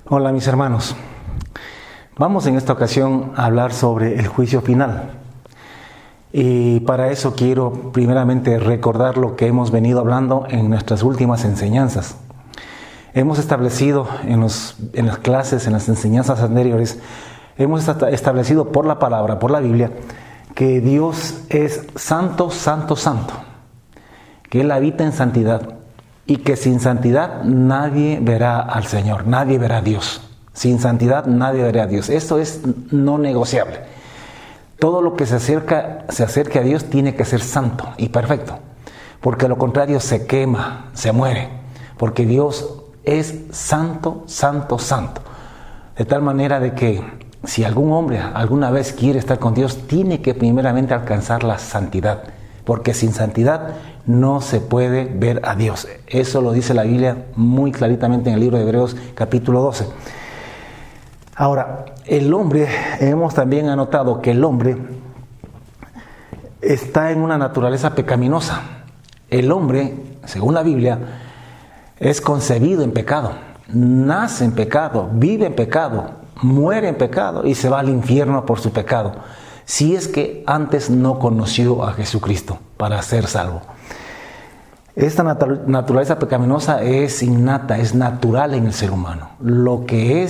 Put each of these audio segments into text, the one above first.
Hola mis hermanos, vamos en esta ocasión a hablar sobre el juicio final. Y para eso quiero primeramente recordar lo que hemos venido hablando en nuestras últimas enseñanzas. Hemos establecido en las clases, en las enseñanzas anteriores, hemos establecido por la palabra, por la Biblia, que Dios es santo, santo, santo, que Él habita en santidad y que sin santidad nadie verá al Señor, nadie verá a Dios. Sin santidad nadie verá a Dios. Esto es no negociable. Todo lo que se acerque a Dios tiene que ser santo y perfecto, porque lo contrario se quema, se muere, porque Dios es santo, santo, santo. De tal manera de que si algún hombre alguna vez quiere estar con Dios, tiene que primeramente alcanzar la santidad, porque sin santidad no se puede ver a Dios. Eso lo dice la Biblia muy claritamente en el libro de Hebreos capítulo 12. Ahora, el hombre, hemos también anotado que el hombre está en una naturaleza pecaminosa. El hombre, según la Biblia, es concebido en pecado, nace en pecado, vive en pecado, muere en pecado y se va al infierno por su pecado, si es que antes no conoció a Jesucristo para ser salvo. Esta naturaleza pecaminosa es innata, es natural en el ser humano. Lo que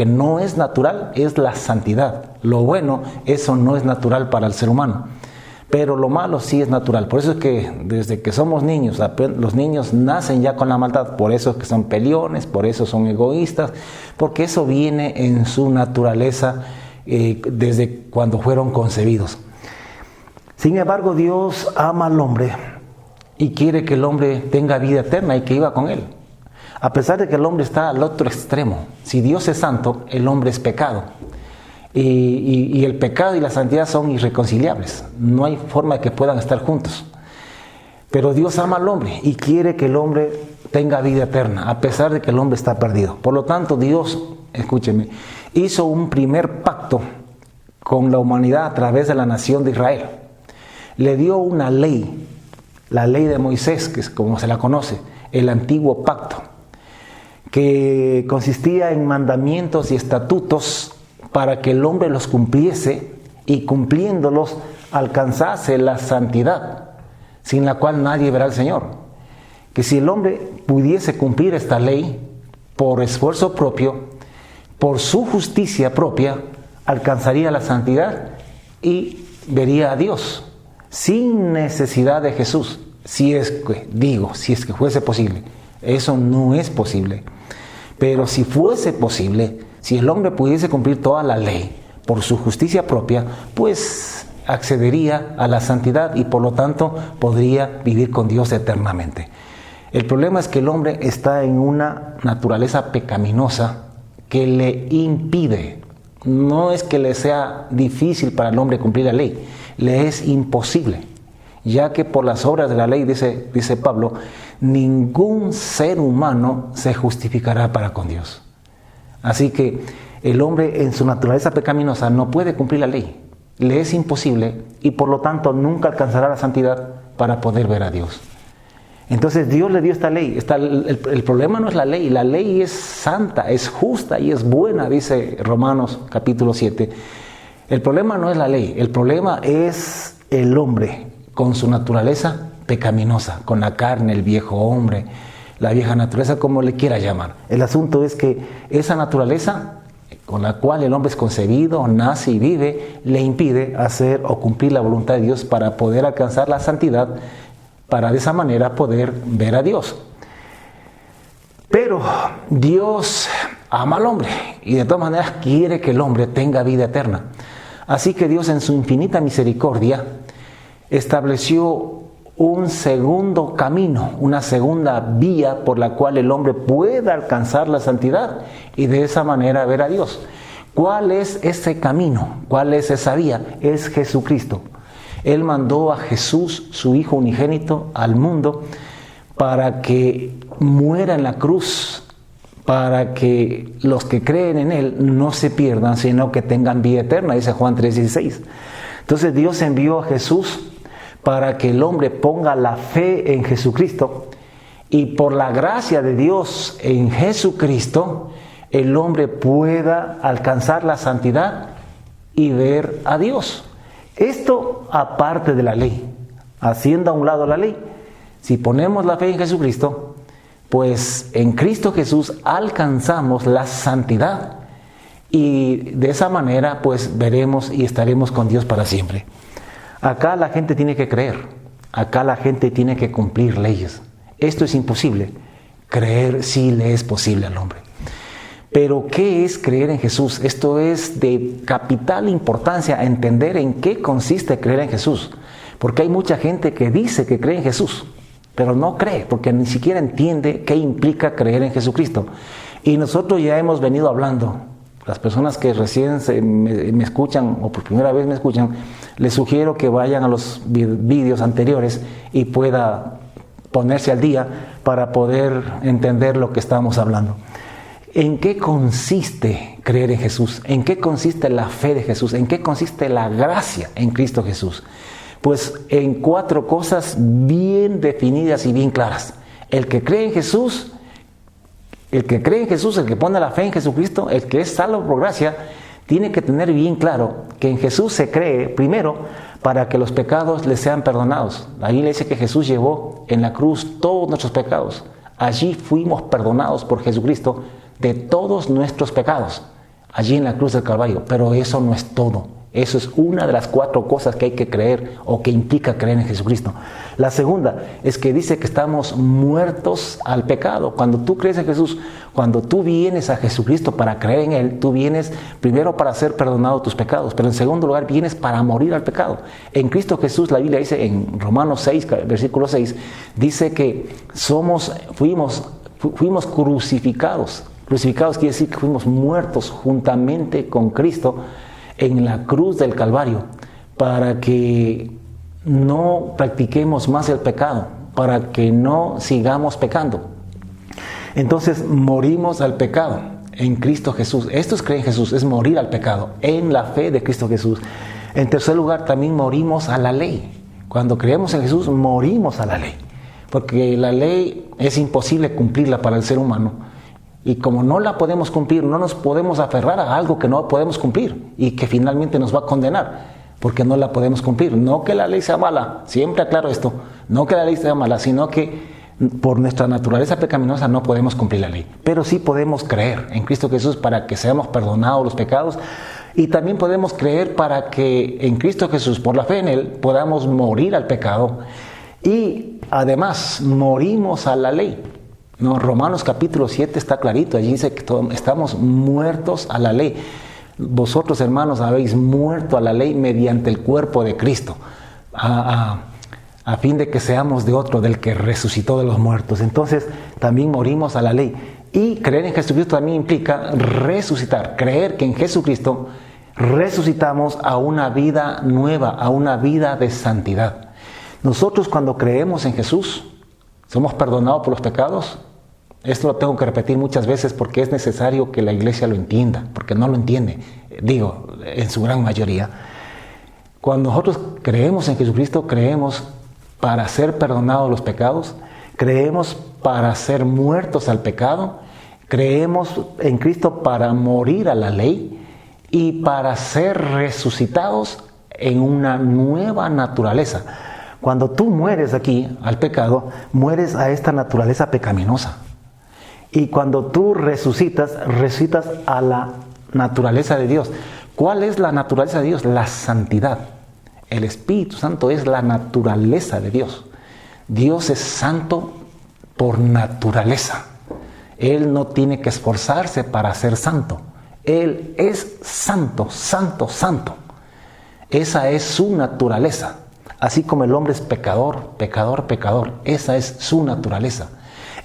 no es natural es la santidad. Lo bueno, eso no es natural para el ser humano. Pero lo malo sí es natural. Por eso es que desde que somos niños, los niños nacen ya con la maldad. Por eso es que son peleones, por eso son egoístas, porque eso viene en su naturaleza desde cuando fueron concebidos. Sin embargo, Dios ama al hombre y quiere que el hombre tenga vida eterna y que viva con él. A pesar de que el hombre está al otro extremo. Si Dios es santo, el hombre es pecado. Y el pecado y la santidad son irreconciliables. No hay forma de que puedan estar juntos. Pero Dios ama al hombre y quiere que el hombre tenga vida eterna, a pesar de que el hombre está perdido. Por lo tanto, Dios, escúcheme, hizo un primer pacto con la humanidad a través de la nación de Israel. Le dio una ley, la ley de Moisés, que es como se la conoce, el antiguo pacto, que consistía en mandamientos y estatutos para que el hombre los cumpliese y cumpliéndolos alcanzase la santidad, sin la cual nadie verá al Señor. Que si el hombre pudiese cumplir esta ley por esfuerzo propio, por su justicia propia, alcanzaría la santidad y vería a Dios, sin necesidad de Jesús, si es que fuese posible. Eso no es posible. Pero si fuese posible, si el hombre pudiese cumplir toda la ley por su justicia propia, pues accedería a la santidad y por lo tanto podría vivir con Dios eternamente. El problema es que el hombre está en una naturaleza pecaminosa que le impide. No es que le sea difícil para el hombre cumplir la ley, le es imposible, ya que por las obras de la ley, dice Pablo, ningún ser humano se justificará para con Dios. Así que el hombre en su naturaleza pecaminosa no puede cumplir la ley, le es imposible y por lo tanto nunca alcanzará la santidad para poder ver a Dios. Entonces Dios le dio esta ley. El problema no es la ley es santa, es justa y es buena, dice Romanos capítulo 7. El problema no es la ley, el problema es el hombre con su naturaleza pecaminosa, con la carne, el viejo hombre, la vieja naturaleza, como le quiera llamar. El asunto es que esa naturaleza con la cual el hombre es concebido, nace y vive, le impide hacer o cumplir la voluntad de Dios para poder alcanzar la santidad, para de esa manera poder ver a Dios. Pero Dios ama al hombre y de todas maneras quiere que el hombre tenga vida eterna. Así que Dios en su infinita misericordia estableció un segundo camino, una segunda vía por la cual el hombre pueda alcanzar la santidad y de esa manera ver a Dios. ¿Cuál es ese camino? ¿Cuál es esa vía? Es Jesucristo. Él mandó a Jesús, su Hijo unigénito, al mundo para que muera en la cruz, para que los que creen en Él no se pierdan, sino que tengan vida eterna, dice Juan 3:16. Entonces Dios envió a Jesús para que el hombre ponga la fe en Jesucristo y por la gracia de Dios en Jesucristo, el hombre pueda alcanzar la santidad y ver a Dios. Esto aparte de la ley, haciendo a un lado la ley. Si ponemos la fe en Jesucristo, pues en Cristo Jesús alcanzamos la santidad y de esa manera pues veremos y estaremos con Dios para siempre. Acá la gente tiene que creer, acá la gente tiene que cumplir leyes. Esto es imposible. Creer sí le es posible al hombre. Pero ¿qué es creer en Jesús? Esto es de capital importancia, entender en qué consiste creer en Jesús. Porque hay mucha gente que dice que cree en Jesús, pero no cree, porque ni siquiera entiende qué implica creer en Jesucristo. Y nosotros ya hemos venido hablando, las personas que recién me escuchan o por primera vez me escuchan, les sugiero que vayan a los vídeos anteriores y pueda ponerse al día para poder entender lo que estamos hablando. ¿En qué consiste creer en Jesús? ¿En qué consiste la fe de Jesús? ¿En qué consiste la gracia en Cristo Jesús? Pues en 4 cosas bien definidas y bien claras. El que cree en Jesús, el que pone la fe en Jesucristo, el que es salvo por gracia, tiene que tener bien claro que en Jesús se cree primero para que los pecados le sean perdonados. La Biblia dice que Jesús llevó en la cruz todos nuestros pecados. Allí fuimos perdonados por Jesucristo de todos nuestros pecados, allí en la cruz del Calvario. Pero eso no es todo. Eso es una de las 4 cosas que hay que creer o que implica creer en Jesucristo. La segunda es que dice que estamos muertos al pecado. Cuando tú crees en Jesús, cuando tú vienes a Jesucristo para creer en Él, tú vienes primero para ser perdonado tus pecados, pero en segundo lugar vienes para morir al pecado. En Cristo Jesús, la Biblia dice en Romanos 6, versículo 6, dice que fuimos crucificados. Crucificados quiere decir que fuimos muertos juntamente con Cristo en la cruz del Calvario, para que no practiquemos más el pecado, para que no sigamos pecando. Entonces morimos al pecado en Cristo Jesús. Esto es creer en Jesús, es morir al pecado en la fe de Cristo Jesús. En tercer lugar, también morimos a la ley. Cuando creemos en Jesús, morimos a la ley, porque la ley es imposible cumplirla para el ser humano. Y como no la podemos cumplir, no nos podemos aferrar a algo que no podemos cumplir y que finalmente nos va a condenar, porque no la podemos cumplir. No que la ley sea mala, siempre aclaro esto, no que la ley sea mala, sino que por nuestra naturaleza pecaminosa no podemos cumplir la ley. Pero sí podemos creer en Cristo Jesús para que seamos perdonados los pecados, y también podemos creer para que en Cristo Jesús, por la fe en Él, podamos morir al pecado y además morimos a la ley. No, Romanos capítulo 7 está clarito, allí dice que estamos muertos a la ley. Vosotros, hermanos, habéis muerto a la ley mediante el cuerpo de Cristo, a fin de que seamos de otro, del que resucitó de los muertos. Entonces también morimos a la ley. Y creer en Jesucristo también implica resucitar, creer que en Jesucristo resucitamos a una vida nueva, a una vida de santidad. Nosotros cuando creemos en Jesús, somos perdonados por los pecados. Esto lo tengo que repetir muchas veces porque es necesario que la iglesia lo entienda, porque no lo entiende, digo, en su gran mayoría. Cuando nosotros creemos en Jesucristo, creemos para ser perdonados los pecados, creemos para ser muertos al pecado, creemos en Cristo para morir a la ley y para ser resucitados en una nueva naturaleza. Cuando tú mueres aquí al pecado, mueres a esta naturaleza pecaminosa. Y cuando tú resucitas a la naturaleza de Dios. ¿Cuál es la naturaleza de Dios? La santidad. El Espíritu Santo es la naturaleza de Dios. Dios es santo por naturaleza. Él no tiene que esforzarse para ser santo. Él es santo, santo, santo. Esa es su naturaleza. Así como el hombre es pecador, pecador, pecador. Esa es su naturaleza.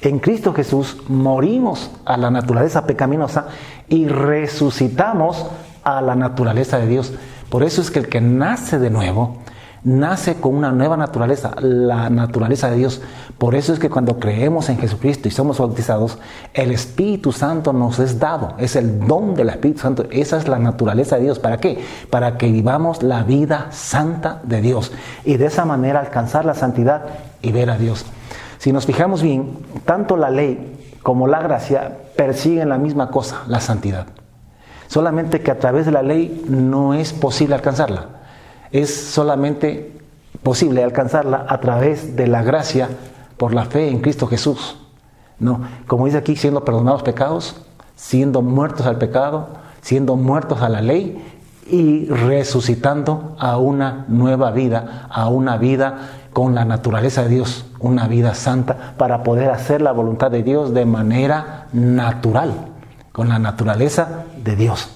En Cristo Jesús morimos a la naturaleza pecaminosa y resucitamos a la naturaleza de Dios. Por eso es que el que nace de nuevo, nace con una nueva naturaleza, la naturaleza de Dios. Por eso es que cuando creemos en Jesucristo y somos bautizados, el Espíritu Santo nos es dado, es el don del Espíritu Santo. Esa es la naturaleza de Dios. ¿Para qué? Para que vivamos la vida santa de Dios y de esa manera alcanzar la santidad y ver a Dios. Si nos fijamos bien, tanto la ley como la gracia persiguen la misma cosa, la santidad. Solamente que a través de la ley no es posible alcanzarla. Es solamente posible alcanzarla a través de la gracia por la fe en Cristo Jesús. No, como dice aquí, siendo perdonados pecados, siendo muertos al pecado, siendo muertos a la ley y resucitando a una nueva vida, a una vida con la naturaleza de Dios, una vida santa, para poder hacer la voluntad de Dios de manera natural, con la naturaleza de Dios.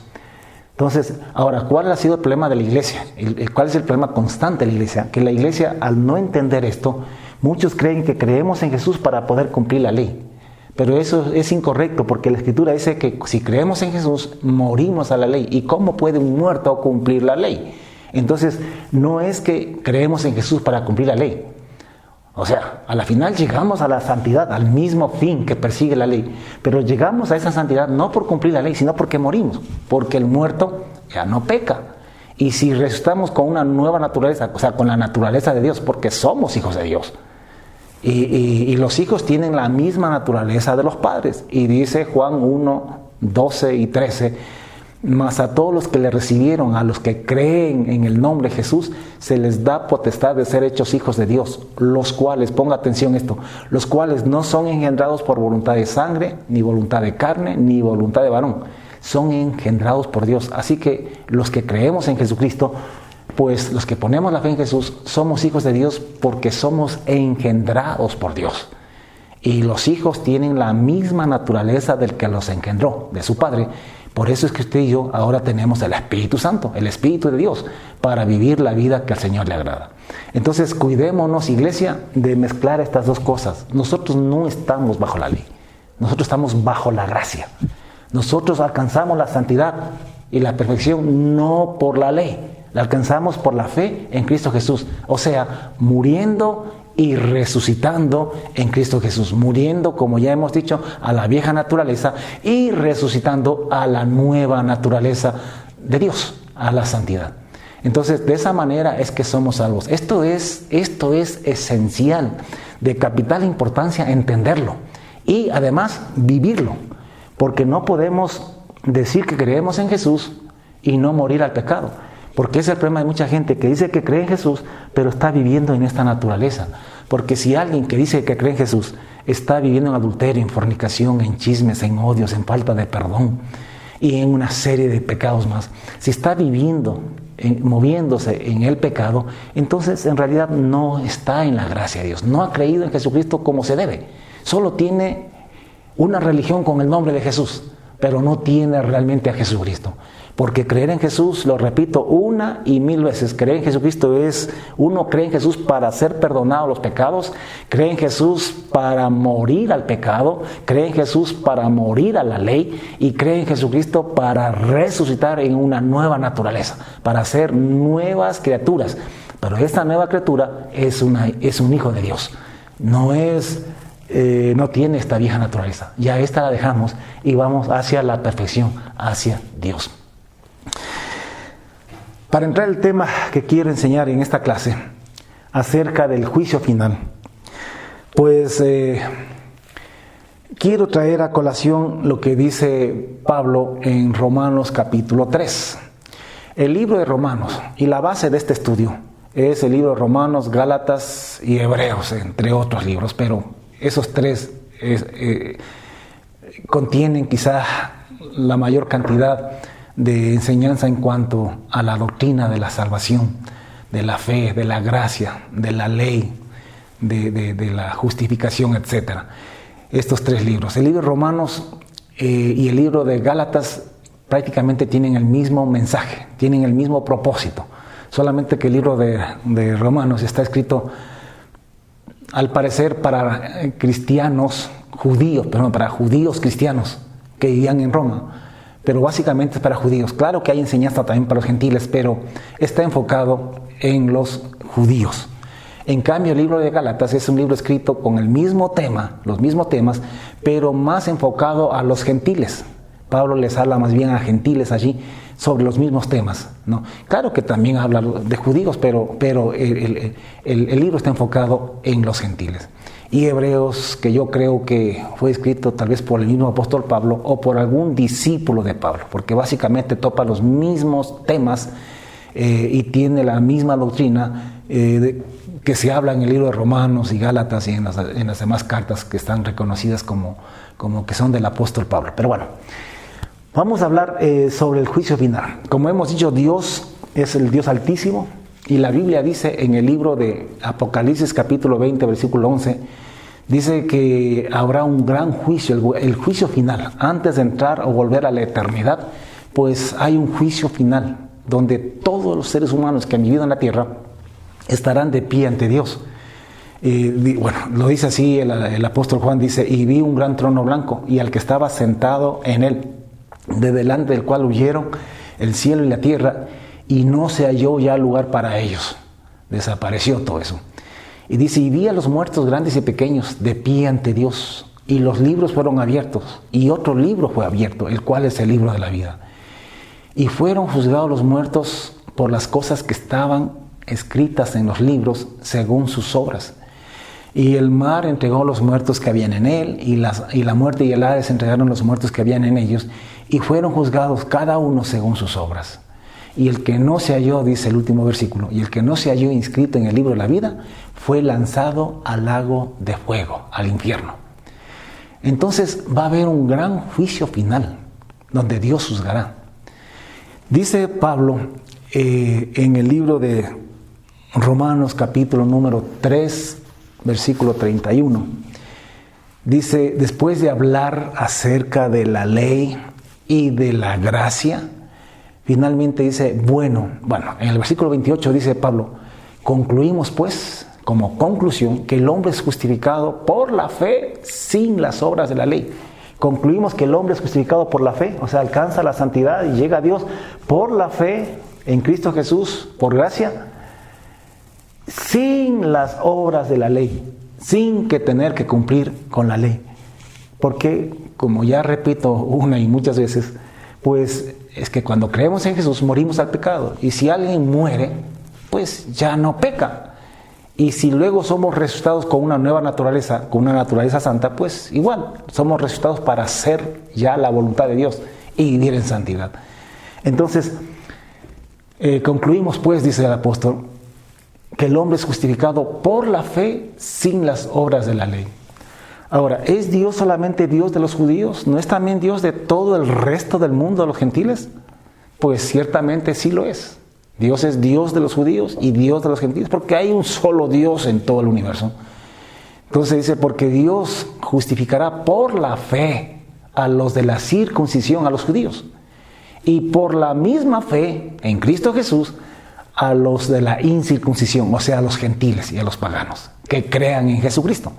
Entonces, ahora, ¿cuál ha sido el problema de la iglesia? ¿Cuál es el problema constante de la iglesia? Que la iglesia, al no entender esto, muchos creen que creemos en Jesús para poder cumplir la ley. Pero eso es incorrecto, porque la Escritura dice que si creemos en Jesús, morimos a la ley. ¿Y cómo puede un muerto cumplir la ley? Entonces, no es que creemos en Jesús para cumplir la ley. O sea, a la final llegamos a la santidad, al mismo fin que persigue la ley. Pero llegamos a esa santidad no por cumplir la ley, sino porque morimos. Porque el muerto ya no peca. Y si resucitamos con una nueva naturaleza, o sea, con la naturaleza de Dios, porque somos hijos de Dios. Y los hijos tienen la misma naturaleza de los padres. Y dice Juan 1, 12 y 13, mas a todos los que le recibieron, a los que creen en el nombre de Jesús, se les da potestad de ser hechos hijos de Dios, los cuales, ponga atención a esto, los cuales no son engendrados por voluntad de sangre, ni voluntad de carne, ni voluntad de varón, son engendrados por Dios. Así que los que creemos en Jesucristo, pues los que ponemos la fe en Jesús, somos hijos de Dios porque somos engendrados por Dios. Y los hijos tienen la misma naturaleza del que los engendró, de su Padre. Por eso es que usted y yo ahora tenemos el Espíritu Santo, el Espíritu de Dios, para vivir la vida que al Señor le agrada. Entonces, cuidémonos, iglesia, de mezclar estas dos cosas. Nosotros no estamos bajo la ley, nosotros estamos bajo la gracia. Nosotros alcanzamos la santidad y la perfección no por la ley, la alcanzamos por la fe en Cristo Jesús. O sea, muriendo y resucitando en Cristo Jesús, muriendo, como ya hemos dicho, a la vieja naturaleza y resucitando a la nueva naturaleza de Dios, a la santidad. Entonces, de esa manera es que somos salvos. Esto es esencial, de capital importancia entenderlo y además vivirlo, porque no podemos decir que creemos en Jesús y no morir al pecado. Porque es el problema de mucha gente que dice que cree en Jesús, pero está viviendo en esta naturaleza. Porque si alguien que dice que cree en Jesús está viviendo en adulterio, en fornicación, en chismes, en odios, en falta de perdón y en una serie de pecados más, si está viviendo, moviéndose en el pecado, entonces en realidad no está en la gracia de Dios, no ha creído en Jesucristo como se debe. Solo tiene una religión con el nombre de Jesús, pero no tiene realmente a Jesucristo. Porque creer en Jesús, lo repito una y mil veces, creer en Jesucristo es, uno cree en Jesús para ser perdonado los pecados, cree en Jesús para morir al pecado, cree en Jesús para morir a la ley y cree en Jesucristo para resucitar en una nueva naturaleza, para ser nuevas criaturas. Pero esta nueva criatura es un hijo de Dios, no tiene esta vieja naturaleza, ya esta la dejamos y vamos hacia la perfección, hacia Dios. Para entrar al tema que quiero enseñar en esta clase, acerca del juicio final, pues quiero traer a colación lo que dice Pablo en Romanos capítulo 3. El libro de Romanos, y la base de este estudio, es el libro de Romanos, Gálatas y Hebreos, entre otros libros, pero esos tres contienen quizá la mayor cantidad de enseñanza en cuanto a la doctrina de la salvación, de la fe, de la gracia, de la ley, de la justificación, etc. Estos tres libros, el libro de Romanos y el libro de Gálatas, prácticamente tienen el mismo mensaje, tienen el mismo propósito, solamente que el libro de Romanos está escrito al parecer para cristianos judíos, perdón, para judíos cristianos que vivían en Roma. Pero básicamente es para judíos. Claro que hay enseñanza también para los gentiles, pero está enfocado en los judíos. En cambio, el libro de Gálatas es un libro escrito con el mismo tema, los mismos temas, pero más enfocado a los gentiles. Pablo les habla más bien a gentiles allí sobre los mismos temas, ¿no? Claro que también habla de judíos, pero el libro está enfocado en los gentiles. y Hebreos, que yo creo que fue escrito tal vez por el mismo apóstol Pablo o por algún discípulo de Pablo, porque básicamente topa los mismos temas y tiene la misma doctrina que se habla en el libro de Romanos y Gálatas y en las demás cartas que están reconocidas como que son del apóstol Pablo. Pero bueno, vamos a hablar sobre el juicio final. Como hemos dicho, Dios es el Dios Altísimo, y la Biblia dice en el libro de Apocalipsis capítulo 20, versículo 11, dice que habrá un gran juicio, el juicio final. Antes de entrar o volver a la eternidad, pues hay un juicio final, donde todos los seres humanos que han vivido en la tierra estarán de pie ante Dios. Bueno, lo dice así el apóstol Juan, dice, y vi un gran trono blanco, y al que estaba sentado en él, de delante del cual huyeron el cielo y la tierra, y no se halló ya lugar para ellos. Desapareció todo eso. Y dice, y vi a los muertos grandes y pequeños de pie ante Dios, y los libros fueron abiertos, y otro libro fue abierto, el cual es el libro de la vida. Y fueron juzgados los muertos por las cosas que estaban escritas en los libros según sus obras. Y el mar entregó los muertos que habían en él, y la muerte y el Hades entregaron los muertos que habían en ellos, y fueron juzgados cada uno según sus obras. Y el que no se halló, dice el último versículo, y el que no se halló inscrito en el libro de la vida, fue lanzado al lago de fuego, al infierno. Entonces va a haber un gran juicio final, donde Dios juzgará. Dice Pablo en el libro de Romanos capítulo número 3, versículo 31, dice, después de hablar acerca de la ley y de la gracia, finalmente dice, bueno, en el versículo 28 dice Pablo, concluimos pues, como conclusión, que el hombre es justificado por la fe sin las obras de la ley. Concluimos que el hombre es justificado por la fe, o sea, alcanza la santidad y llega a Dios por la fe en Cristo Jesús, por gracia, sin las obras de la ley, sin que tener que cumplir con la ley. Porque, como ya repito una y muchas veces, pues es que cuando creemos en Jesús morimos al pecado, y si alguien muere, pues ya no peca. Y si luego somos resucitados con una nueva naturaleza, con una naturaleza santa, pues igual, somos resucitados para hacer ya la voluntad de Dios y vivir en santidad. Entonces, concluimos pues, dice el apóstol, que el hombre es justificado por la fe sin las obras de la ley. Ahora, ¿es Dios solamente Dios de los judíos? ¿No es también Dios de todo el resto del mundo, de los gentiles? Pues ciertamente sí lo es. Dios es Dios de los judíos y Dios de los gentiles, porque hay un solo Dios en todo el universo. Entonces dice, porque Dios justificará por la fe a los de la circuncisión, a los judíos, y por la misma fe en Cristo Jesús a los de la incircuncisión, o sea, a los gentiles y a los paganos, que crean en Jesucristo.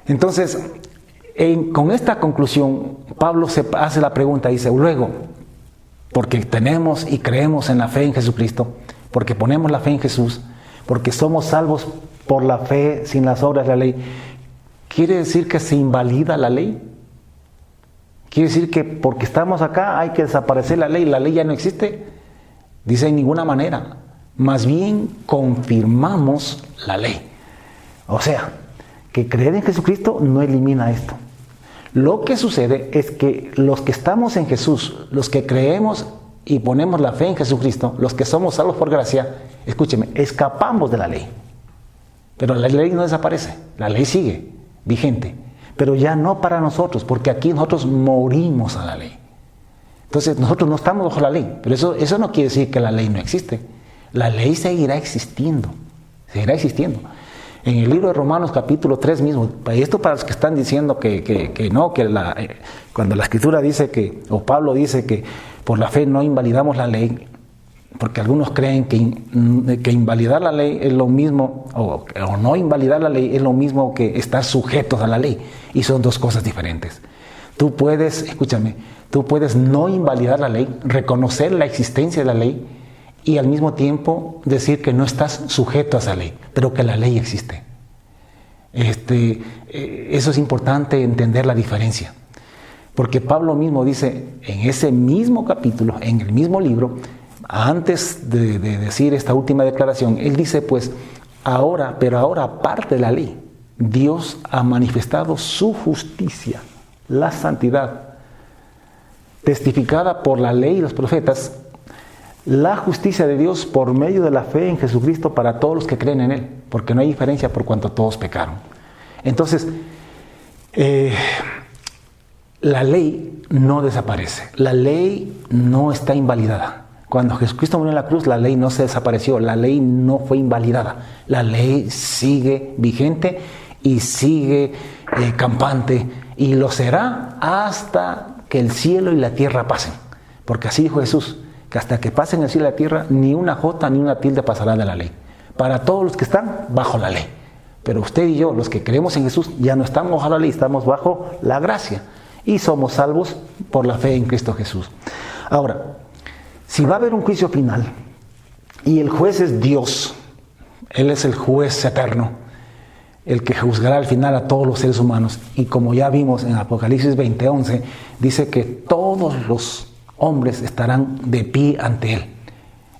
Entonces, con esta conclusión, Pablo se hace la pregunta, dice, luego, porque tenemos y creemos en la fe en Jesucristo, porque ponemos la fe en Jesús, porque somos salvos por la fe sin las obras de la ley, ¿quiere decir que se invalida la ley? ¿Quiere decir que porque estamos acá hay que desaparecer la ley ya no existe? Dice, en ninguna manera, más bien confirmamos la ley. O sea, que creer en Jesucristo no elimina esto. Lo que sucede es que los que estamos en Jesús, los que creemos y ponemos la fe en Jesucristo, los que somos salvos por gracia, escúcheme, escapamos de la ley. Pero la ley no desaparece, la ley sigue vigente, pero ya no para nosotros, porque aquí nosotros morimos a la ley. Entonces nosotros no estamos bajo la ley, pero eso no quiere decir que la ley no existe. La ley seguirá existiendo, seguirá existiendo. En el libro de Romanos capítulo 3 mismo, esto para los que están diciendo que no, cuando la Escritura dice o Pablo dice que por la fe no invalidamos la ley, porque algunos creen que invalidar la ley es lo mismo, o no invalidar la ley es lo mismo que estar sujetos a la ley, y son dos cosas diferentes. Tú puedes, escúchame, tú puedes no invalidar la ley, reconocer la existencia de la ley, y al mismo tiempo decir que no estás sujeto a esa ley, pero que la ley existe. Eso es importante entender la diferencia. Porque Pablo mismo dice en ese mismo capítulo, en el mismo libro, antes de decir esta última declaración, él dice pues, pero ahora aparte de la ley. Dios ha manifestado su justicia, la santidad, testificada por la ley y los profetas, la justicia de Dios por medio de la fe en Jesucristo para todos los que creen en Él, porque no hay diferencia por cuanto todos pecaron. Entonces, la ley no desaparece, la ley no está invalidada. Cuando Jesucristo murió en la cruz, la ley no se desapareció, la ley no fue invalidada, la ley sigue vigente y sigue campante, y lo será hasta que el cielo y la tierra pasen, porque así dijo Jesús, que hasta que pasen el cielo y la tierra, ni una jota ni una tilde pasará de la ley, para todos los que están bajo la ley. Pero usted y yo, los que creemos en Jesús, ya no estamos bajo la ley, estamos bajo la gracia, y somos salvos por la fe en Cristo Jesús. Ahora, si va a haber un juicio final, y el juez es Dios, Él es el juez eterno, el que juzgará al final a todos los seres humanos, y como ya vimos en Apocalipsis 20:11, dice que todos los hombres estarán de pie ante Él,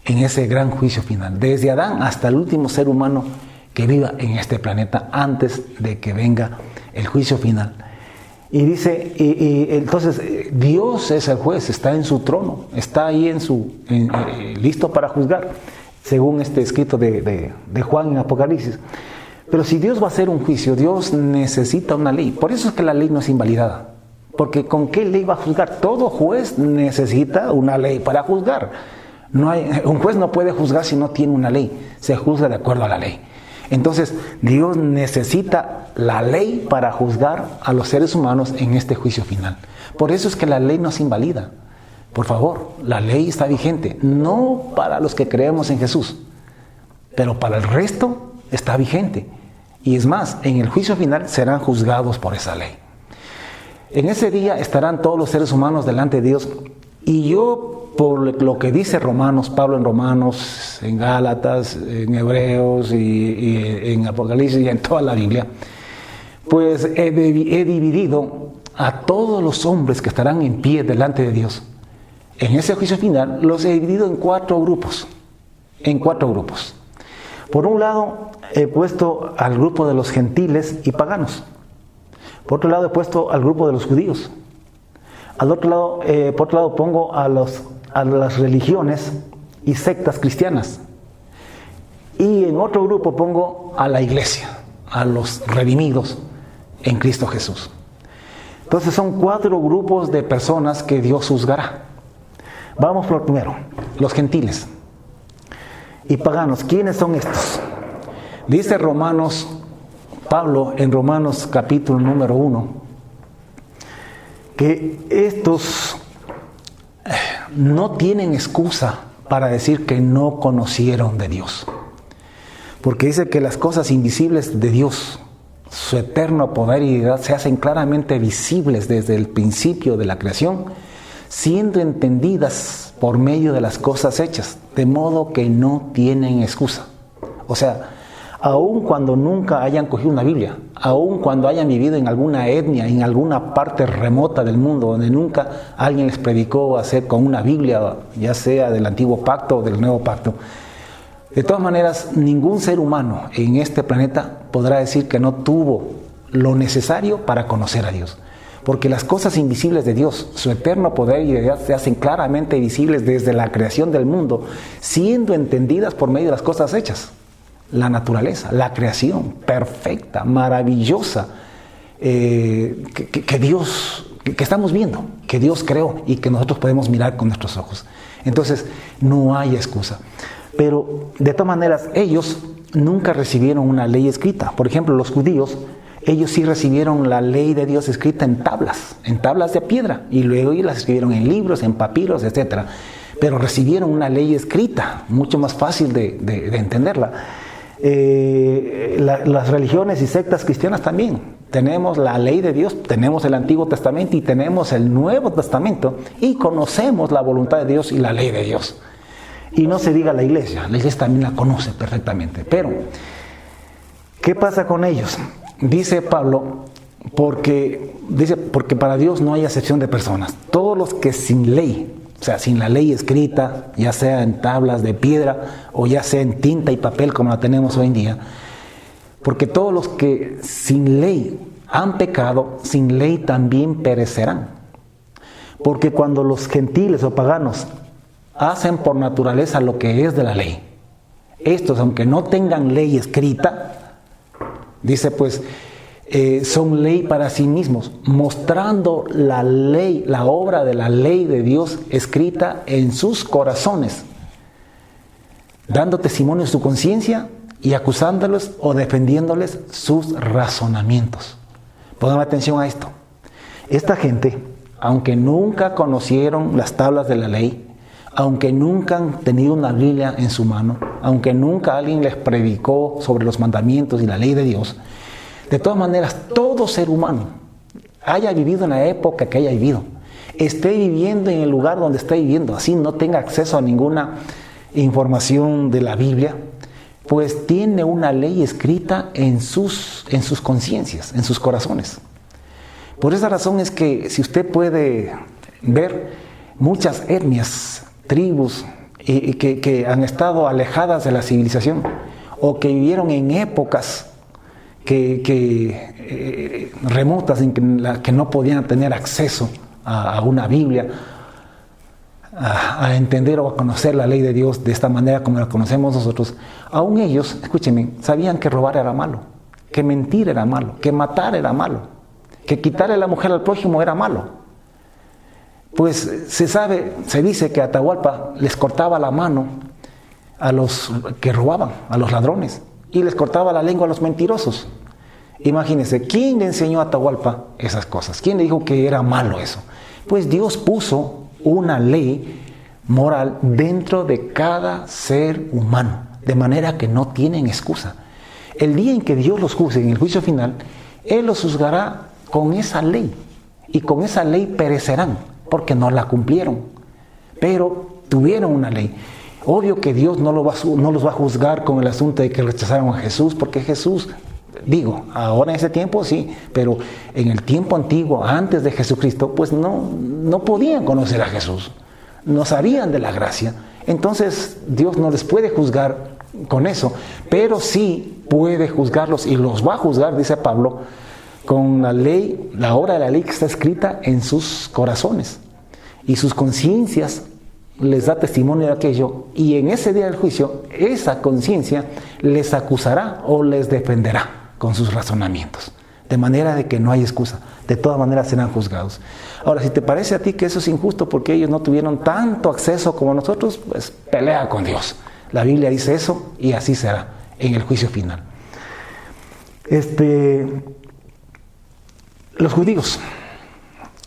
en ese gran juicio final, desde Adán hasta el último ser humano que viva en este planeta, antes de que venga el juicio final. Y dice, entonces Dios es el juez, está en su trono, está ahí listo para juzgar, según este escrito de Juan en Apocalipsis. Pero si Dios va a hacer un juicio, Dios necesita una ley. Por eso es que la ley no es invalidada. Porque ¿con qué ley va a juzgar? Todo juez necesita una ley para juzgar. Un juez no puede juzgar si no tiene una ley. Se juzga de acuerdo a la ley. Entonces, Dios necesita la ley para juzgar a los seres humanos en este juicio final. Por eso es que la ley no se invalida. Por favor, la ley está vigente. No para los que creemos en Jesús, pero para el resto está vigente. Y es más, en el juicio final serán juzgados por esa ley. En ese día estarán todos los seres humanos delante de Dios. Y yo, por lo que dice Pablo en Romanos, en Gálatas, en Hebreos y en Apocalipsis y en toda la Biblia, pues he dividido a todos los hombres que estarán en pie delante de Dios. En ese juicio final los he dividido en cuatro grupos. Por un lado, he puesto al grupo de los gentiles y paganos. Por otro lado, he puesto al grupo de los judíos. Por otro lado, pongo a las religiones y sectas cristianas. Y en otro grupo pongo a la iglesia, a los redimidos en Cristo Jesús. Entonces son cuatro grupos de personas que Dios juzgará. Vamos por primero, los gentiles y paganos. ¿Quiénes son estos? Dice Pablo en Romanos capítulo número 1, que estos no tienen excusa para decir que no conocieron de Dios. Porque dice que las cosas invisibles de Dios, su eterno poder y deidad, se hacen claramente visibles desde el principio de la creación, siendo entendidas por medio de las cosas hechas, de modo que no tienen excusa. O sea, aun cuando nunca hayan cogido una Biblia, aun cuando hayan vivido en alguna etnia, en alguna parte remota del mundo, donde nunca alguien les predicó hacer con una Biblia, ya sea del Antiguo Pacto o del Nuevo Pacto, de todas maneras, ningún ser humano en este planeta podrá decir que no tuvo lo necesario para conocer a Dios. Porque las cosas invisibles de Dios, su eterno poder y deidad, se hacen claramente visibles desde la creación del mundo, siendo entendidas por medio de las cosas hechas. La naturaleza, la creación perfecta, maravillosa, que estamos viendo, que Dios creó y que nosotros podemos mirar con nuestros ojos. Entonces, no hay excusa. Pero, de todas maneras, ellos nunca recibieron una ley escrita. Por ejemplo, los judíos, ellos sí recibieron la ley de Dios escrita en tablas de piedra, y luego las escribieron en libros, en papiros, etc. Pero recibieron una ley escrita, mucho más fácil de entenderla. Las religiones y sectas cristianas también. Tenemos la ley de Dios, tenemos el Antiguo Testamento y tenemos el Nuevo Testamento, y conocemos la voluntad de Dios y la ley de Dios. Y no se diga la iglesia también la conoce perfectamente. Pero, ¿qué pasa con ellos? Dice Pablo, porque para Dios no hay acepción de personas. Todos los que sin ley, o sea, sin la ley escrita, ya sea en tablas de piedra o ya sea en tinta y papel como la tenemos hoy en día, Porque todos los que sin ley han pecado, sin ley también perecerán. Porque cuando los gentiles o paganos hacen por naturaleza lo que es de la ley, estos, aunque no tengan ley escrita, dice pues, son ley para sí mismos, mostrando la ley, la obra de la ley de Dios escrita en sus corazones, dando testimonio de su conciencia y acusándoles o defendiéndoles sus razonamientos. Pongan atención a esto. Esta gente, aunque nunca conocieron las tablas de la ley, aunque nunca han tenido una Biblia en su mano, aunque nunca alguien les predicó sobre los mandamientos y la ley de Dios, de todas maneras, todo ser humano, haya vivido en la época que haya vivido, esté viviendo en el lugar donde esté viviendo, así no tenga acceso a ninguna información de la Biblia, pues tiene una ley escrita en sus conciencias, en sus corazones. Por esa razón es que si usted puede ver muchas etnias, tribus que han estado alejadas de la civilización o que vivieron en épocas remotas en que no podían tener acceso a una Biblia, a entender o a conocer la ley de Dios de esta manera como la conocemos nosotros, aún ellos, escúchenme, sabían que robar era malo, que mentir era malo, que matar era malo, que quitarle la mujer al prójimo era malo. Pues se dice que Atahualpa les cortaba la mano a los que robaban, a los ladrones, y les cortaba la lengua a los mentirosos. Imagínense, ¿quién le enseñó a Atahualpa esas cosas? ¿Quién le dijo que era malo eso? Pues Dios puso una ley moral dentro de cada ser humano, de manera que no tienen excusa. El día en que Dios los juzgue en el juicio final, Él los juzgará con esa ley, y con esa ley perecerán, porque no la cumplieron, pero tuvieron una ley. Obvio que Dios no los va a juzgar con el asunto de que rechazaron a Jesús, porque Jesús, ahora en ese tiempo sí, pero en el tiempo antiguo, antes de Jesucristo, pues no podían conocer a Jesús, no sabían de la gracia. Entonces Dios no les puede juzgar con eso, pero sí puede juzgarlos y los va a juzgar, dice Pablo, con la ley, la obra de la ley que está escrita en sus corazones, y sus conciencias les da testimonio de aquello, y en ese día del juicio esa conciencia les acusará o les defenderá con sus razonamientos, de manera de que no hay excusa, de todas maneras serán juzgados. Ahora, si te parece a ti que eso es injusto porque ellos no tuvieron tanto acceso como nosotros, pues pelea con Dios. La Biblia dice eso y así será en el juicio final. Los judíos,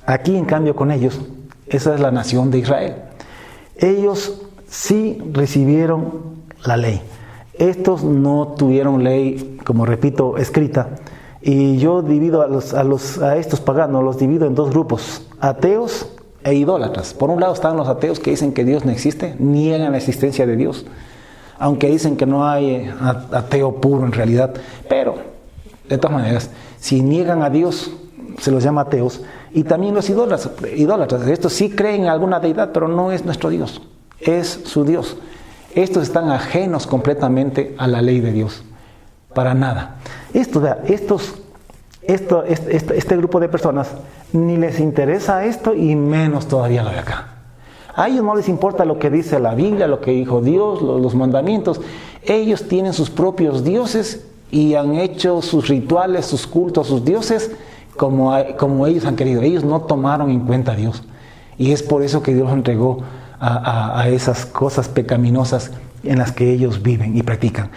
aquí en cambio con ellos, esa es la nación de Israel. Ellos sí recibieron la ley. Estos no tuvieron ley, como repito, escrita. Y yo divido a estos paganos, los divido en dos grupos, ateos e idólatras. Por un lado están los ateos que dicen que Dios no existe, niegan la existencia de Dios, aunque dicen que no hay ateo puro en realidad. Pero, de todas maneras, si niegan a Dios, se los llama ateos. Y también los idólatras, estos sí creen en alguna deidad, pero no es nuestro Dios, es su Dios. Estos están ajenos completamente a la ley de Dios, para nada. Este grupo de personas ni les interesa esto y menos todavía lo de acá. A ellos no les importa lo que dice la Biblia, lo que dijo Dios, los mandamientos. Ellos tienen sus propios dioses y han hecho sus rituales, sus cultos, sus dioses como ellos han querido. Ellos no tomaron en cuenta a Dios. Y es por eso que Dios los entregó a esas cosas pecaminosas en las que ellos viven y practican.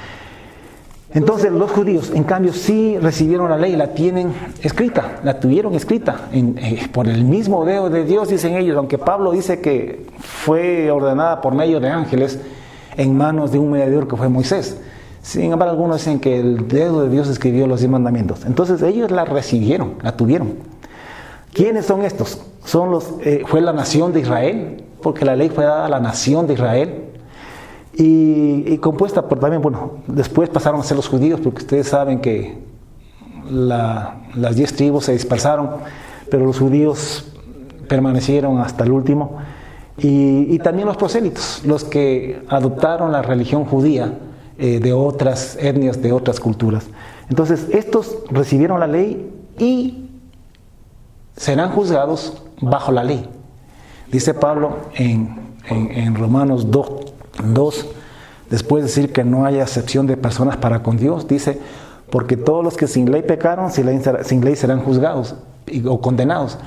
Entonces los judíos, en cambio, sí recibieron la ley, la tienen escrita, la tuvieron escrita por el mismo dedo de Dios, dicen ellos, aunque Pablo dice que fue ordenada por medio de ángeles en manos de un mediador que fue Moisés. Sin embargo, algunos dicen que el dedo de Dios escribió los 10 mandamientos. Entonces ellos la recibieron, la tuvieron. ¿Quiénes son estos? Fue la nación de Israel, porque la ley fue dada a la nación de Israel. Y compuesta por también, después pasaron a ser los judíos, porque ustedes saben que las 10 tribus se dispersaron, pero los judíos permanecieron hasta el último. Y también los prosélitos, los que adoptaron la religión judía de otras etnias, de otras culturas. Entonces, estos recibieron la ley y serán juzgados bajo la ley. Dice Pablo en Romanos 2, después de decir que no hay acepción de personas para con Dios, dice, porque todos los que sin ley pecaron, sin ley serán juzgados o condenados.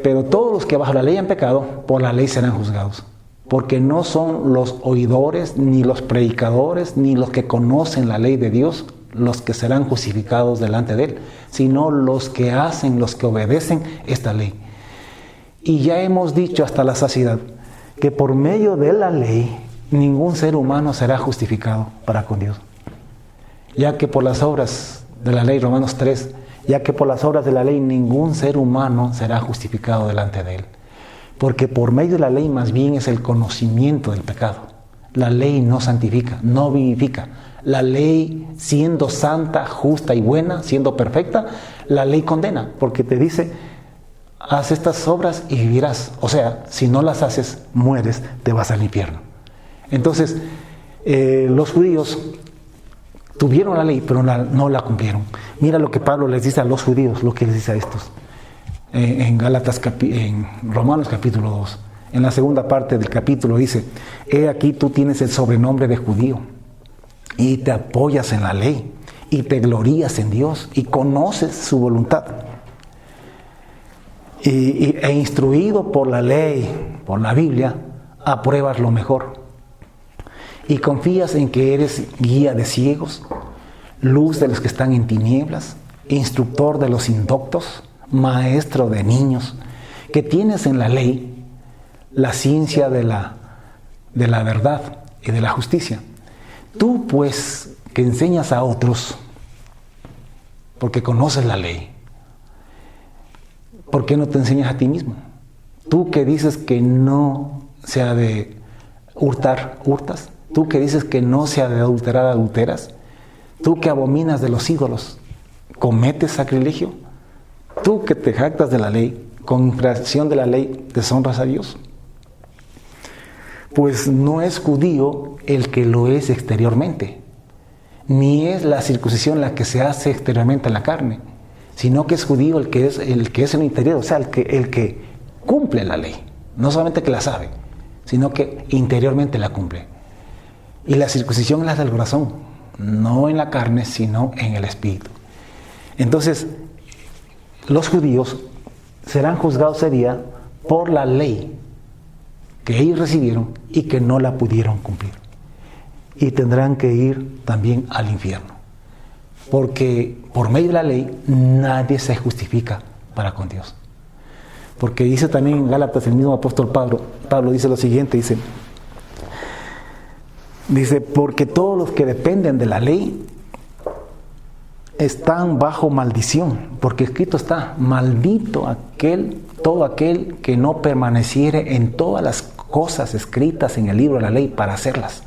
Pero todos los que bajo la ley han pecado, por la ley serán juzgados. Porque no son los oidores, ni los predicadores, ni los que conocen la ley de Dios, los que serán justificados delante de Él, sino los que hacen, los que obedecen esta ley. Y ya hemos dicho hasta la saciedad que por medio de la ley ningún ser humano será justificado para con Dios. Ya que por las obras de la ley, Romanos 3, ya que por las obras de la ley ningún ser humano será justificado delante de Él. Porque por medio de la ley más bien es el conocimiento del pecado. La ley no santifica, no vivifica. La ley, siendo santa, justa y buena, siendo perfecta, la ley condena, porque te dice, haz estas obras y vivirás. O sea, si no las haces, mueres, te vas al infierno. Entonces, los judíos tuvieron la ley, pero no la cumplieron. Mira lo que Pablo les dice a los judíos, lo que les dice a estos. En Romanos capítulo 2, en la segunda parte del capítulo dice, he aquí tú tienes el sobrenombre de judío, y te apoyas en la ley, y te glorías en Dios, y conoces su voluntad. E instruido por la ley, por la Biblia, apruebas lo mejor. Y confías en que eres guía de ciegos, luz de los que están en tinieblas, instructor de los indoctos, maestro de niños, que tienes en la ley la ciencia de la verdad y de la justicia. Tú, pues, que enseñas a otros, porque conoces la ley, ¿por qué no te enseñas a ti mismo? Tú que dices que no se ha de hurtar, hurtas. Tú que dices que no se ha de adulterar, adulteras. Tú que abominas de los ídolos, cometes sacrilegio. Tú que te jactas de la ley, con infracción de la ley, deshonras a Dios. Pues no es judío el que lo es exteriormente, ni es la circuncisión la que se hace exteriormente en la carne, sino que es judío el que es en el interior, o sea, el que cumple la ley, no solamente que la sabe, sino que interiormente la cumple. Y la circuncisión es la del corazón, no en la carne, sino en el espíritu. Entonces, los judíos serán juzgados ese día por la ley que ellos recibieron y que no la pudieron cumplir. Y tendrán que ir también al infierno. Porque por medio de la ley nadie se justifica para con Dios. Porque dice también en Gálatas el mismo apóstol Pablo dice lo siguiente, dice, porque todos los que dependen de la ley están bajo maldición, porque escrito está, maldito todo aquel que no permaneciere en todas las cosas escritas en el libro de la ley para hacerlas.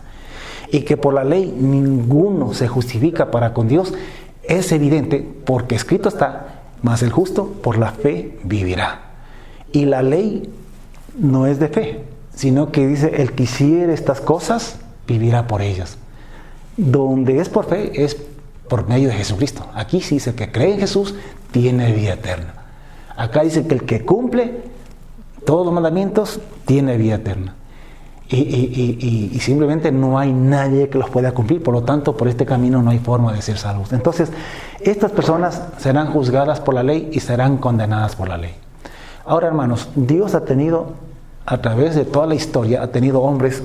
Y que por la ley ninguno se justifica para con Dios, es evidente, porque escrito está, mas el justo por la fe vivirá. Y la ley no es de fe, sino que dice, el que hiciere estas cosas, vivirá por ellas. Donde es por fe, es por medio de Jesucristo. Aquí sí dice que el que cree en Jesús tiene vida eterna. Acá dice que el que cumple todos los mandamientos tiene vida eterna. Y simplemente no hay nadie que los pueda cumplir. Por lo tanto, por este camino no hay forma de ser salvos. Entonces, estas personas serán juzgadas por la ley y serán condenadas por la ley. Ahora, hermanos, Dios ha tenido, a través de toda la historia, ha tenido hombres.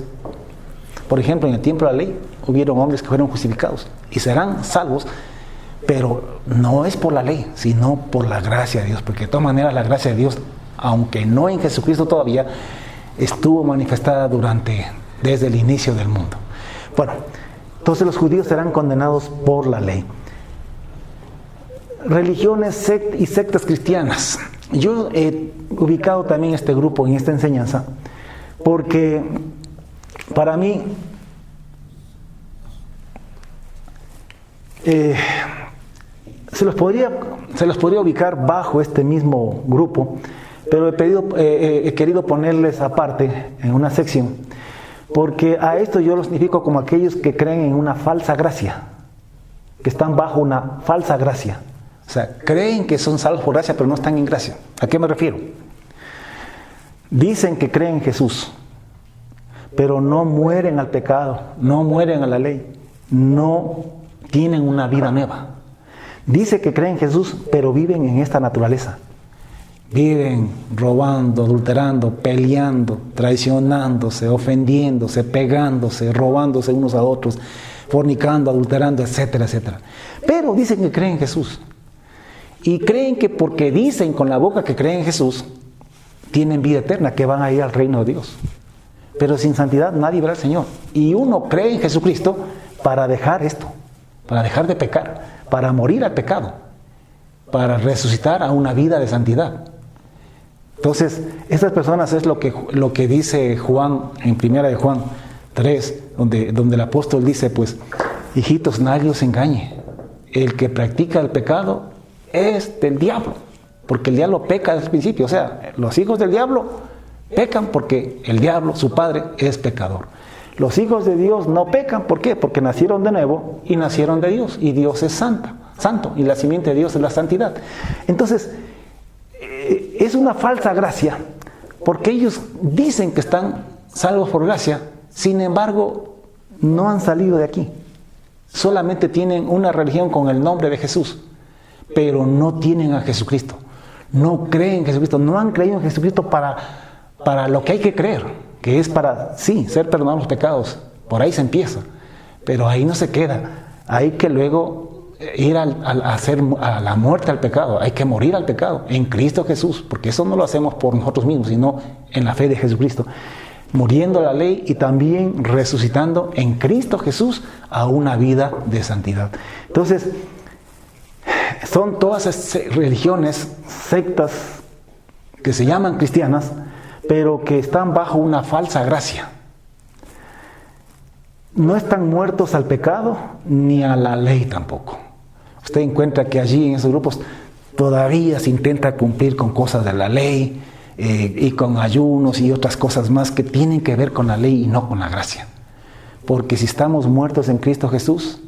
Por ejemplo, en el tiempo de la ley, hubieron hombres que fueron justificados y serán salvos, pero no es por la ley, sino por la gracia de Dios, porque de todas maneras la gracia de Dios, aunque no en Jesucristo todavía, estuvo manifestada desde el inicio del mundo. Bueno, entonces los judíos serán condenados por la ley. Religiones y sectas cristianas. Yo he ubicado también este grupo en esta enseñanza, porque para mí se los podría ubicar bajo este mismo grupo, pero he querido ponerles aparte en una sección, Porque a esto yo lo significo como aquellos que creen en una falsa gracia, que están bajo una falsa gracia. O sea, creen que son salvos por gracia, pero no están en gracia. ¿A qué me refiero? Dicen que creen en Jesús, pero no mueren al pecado, no mueren a la ley, no tienen una vida nueva. Dice que creen en Jesús, pero viven en esta naturaleza. Viven robando, adulterando, peleando, traicionándose, ofendiéndose, pegándose, robándose unos a otros, fornicando, adulterando, etcétera, etcétera. Pero dicen que creen en Jesús. Y creen que porque dicen con la boca que creen en Jesús, tienen vida eterna, que van a ir al reino de Dios. Pero sin santidad nadie verá al Señor. Y uno cree en Jesucristo para dejar esto, para dejar de pecar, para morir al pecado, para resucitar a una vida de santidad. Entonces, estas personas es lo que dice Juan en 1 de Juan 3, donde el apóstol dice, pues, hijitos, nadie os engañe. El que practica el pecado es del diablo, porque el diablo peca desde el principio. O sea, los hijos del diablo pecan porque el diablo, su padre, es pecador. Los hijos de Dios no pecan, ¿por qué? Porque nacieron de nuevo y nacieron de Dios, y Dios es santo, y la simiente de Dios es la santidad. Entonces, es una falsa gracia, porque ellos dicen que están salvos por gracia, sin embargo, no han salido de aquí. Solamente tienen una religión con el nombre de Jesús, pero no tienen a Jesucristo. No creen en Jesucristo, no han creído en Jesucristo para lo que hay que creer, que es para, sí, ser perdonados los pecados. Por ahí se empieza, pero ahí no se queda. Hay que luego ir a la muerte al pecado. Hay que morir al pecado en Cristo Jesús, porque eso no lo hacemos por nosotros mismos, sino en la fe de Jesucristo. Muriendo a la ley y también resucitando en Cristo Jesús a una vida de santidad. Entonces, son todas esas religiones, sectas que se llaman cristianas, pero que están bajo una falsa gracia. No están muertos al pecado ni a la ley tampoco. Usted encuentra que allí en esos grupos todavía se intenta cumplir con cosas de la ley y con ayunos y otras cosas más que tienen que ver con la ley y no con la gracia. Porque si estamos muertos en Cristo Jesús,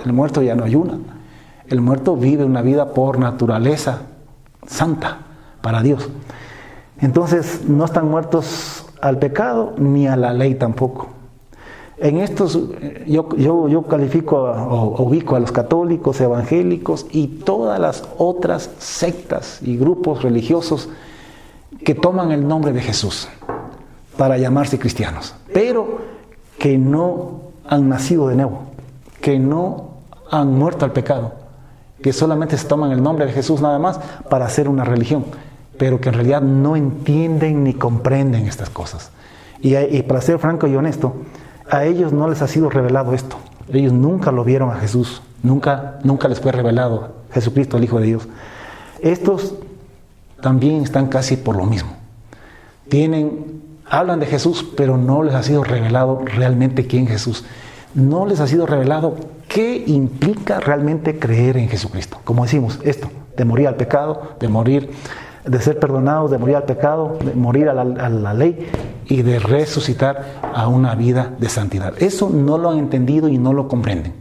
el muerto ya no ayuna. El muerto vive una vida por naturaleza santa para Dios. Entonces no están muertos al pecado ni a la ley tampoco. En estos yo califico o ubico a los católicos, evangélicos y todas las otras sectas y grupos religiosos que toman el nombre de Jesús para llamarse cristianos, pero que no han nacido de nuevo, que no han muerto al pecado, que solamente se toman el nombre de Jesús nada más para hacer una religión, pero que en realidad no entienden ni comprenden estas cosas. Y para ser franco y honesto, a ellos no les ha sido revelado esto. Ellos nunca lo vieron a Jesús, nunca les fue revelado Jesucristo, el Hijo de Dios. Estos también están casi por lo mismo. Hablan de Jesús, pero no les ha sido revelado realmente quién es Jesús. No les ha sido revelado qué implica realmente creer en Jesucristo. Como decimos, esto, de morir al pecado, de ser perdonados, de morir al pecado, de morir a la ley y de resucitar a una vida de santidad. Eso no lo han entendido y no lo comprenden.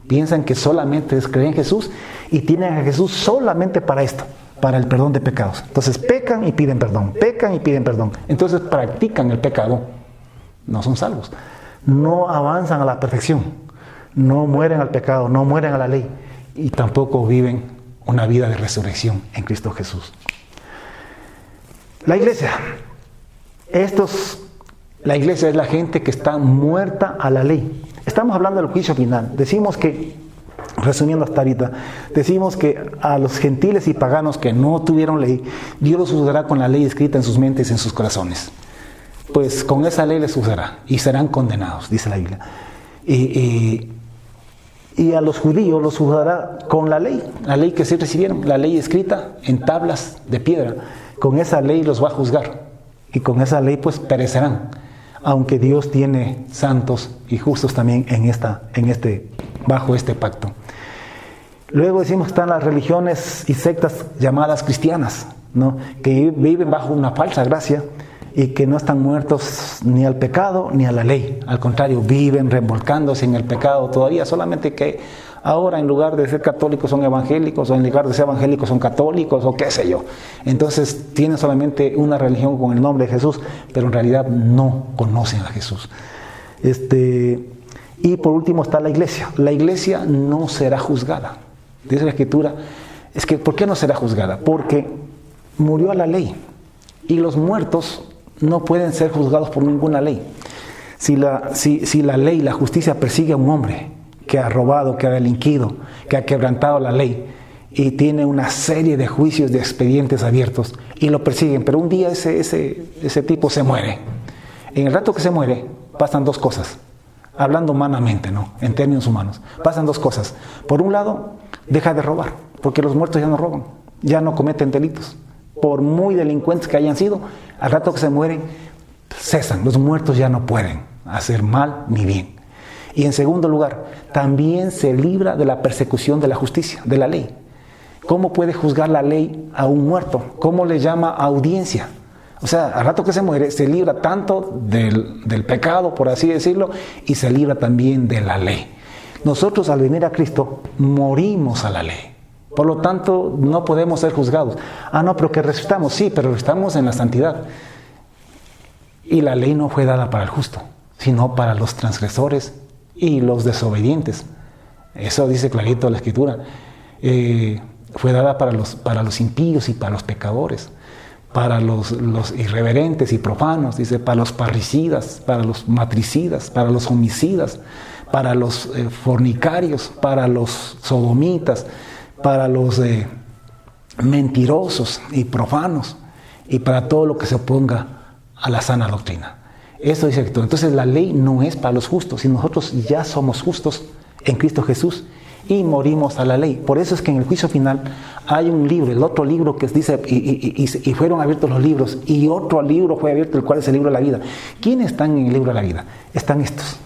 Piensan que solamente es creer en Jesús y tienen a Jesús solamente para esto, para el perdón de pecados. Entonces pecan y piden perdón, pecan y piden perdón. Entonces practican el pecado, no son salvos. No avanzan a la perfección, no mueren al pecado, no mueren a la ley y tampoco viven una vida de resurrección en Cristo Jesús. La iglesia. La iglesia es la gente que está muerta a la ley. Estamos hablando del juicio final. Decimos que, resumiendo hasta ahorita, decimos que a los gentiles y paganos que no tuvieron ley, Dios los juzgará con la ley escrita en sus mentes y en sus corazones. Pues con esa ley les juzgará y serán condenados, dice la Biblia. Y a los judíos los juzgará con la ley que sí recibieron, la ley escrita en tablas de piedra. Con esa ley los va a juzgar y con esa ley pues perecerán, aunque Dios tiene santos y justos también bajo este pacto. Luego decimos que están las religiones y sectas llamadas cristianas, ¿no? Que viven bajo una falsa gracia y que no están muertos ni al pecado ni a la ley. Al contrario, viven revolcándose en el pecado todavía, solamente que ahora en lugar de ser católicos son evangélicos, o en lugar de ser evangélicos son católicos, o qué sé yo. Entonces tienen solamente una religión con el nombre de Jesús, pero en realidad no conocen a Jesús. Y por último está la iglesia. La iglesia no será juzgada. Dice la Escritura, es que ¿por qué no será juzgada? Porque murió la ley, y los muertos no pueden ser juzgados por ninguna ley. Si la ley, la justicia persigue a un hombre que ha robado, que ha delinquido, que ha quebrantado la ley, y tiene una serie de juicios, de expedientes abiertos, y lo persiguen, pero un día ese tipo se muere. En el rato que se muere, pasan dos cosas, hablando humanamente, ¿no? En términos humanos, pasan dos cosas. Por un lado, deja de robar, porque los muertos ya no roban, ya no cometen delitos. Por muy delincuentes que hayan sido, al rato que se mueren, cesan. Los muertos ya no pueden hacer mal ni bien. Y en segundo lugar, también se libra de la persecución de la justicia, de la ley. ¿Cómo puede juzgar la ley a un muerto? ¿Cómo le llama audiencia? O sea, al rato que se muere, se libra tanto del pecado, por así decirlo, y se libra también de la ley. Nosotros, al venir a Cristo, morimos a la ley. Por lo tanto, no podemos ser juzgados. No, pero que resucitamos. Sí, pero estamos en la santidad. Y la ley no fue dada para el justo, sino para los transgresores y los desobedientes. Eso dice clarito la Escritura. Fue dada para los impíos y para los pecadores, para los irreverentes y profanos, dice, para los parricidas, para los matricidas, para los homicidas, para los fornicarios, para los sodomitas, para los mentirosos y profanos, y para todo lo que se oponga a la sana doctrina. Eso dice Cristo. Entonces la ley no es para los justos, sino nosotros ya somos justos en Cristo Jesús y morimos a la ley. Por eso es que en el juicio final hay un libro, el otro libro que dice, y fueron abiertos los libros, y otro libro fue abierto, el cual es el libro de la vida. ¿Quiénes están en el libro de la vida? Están estos,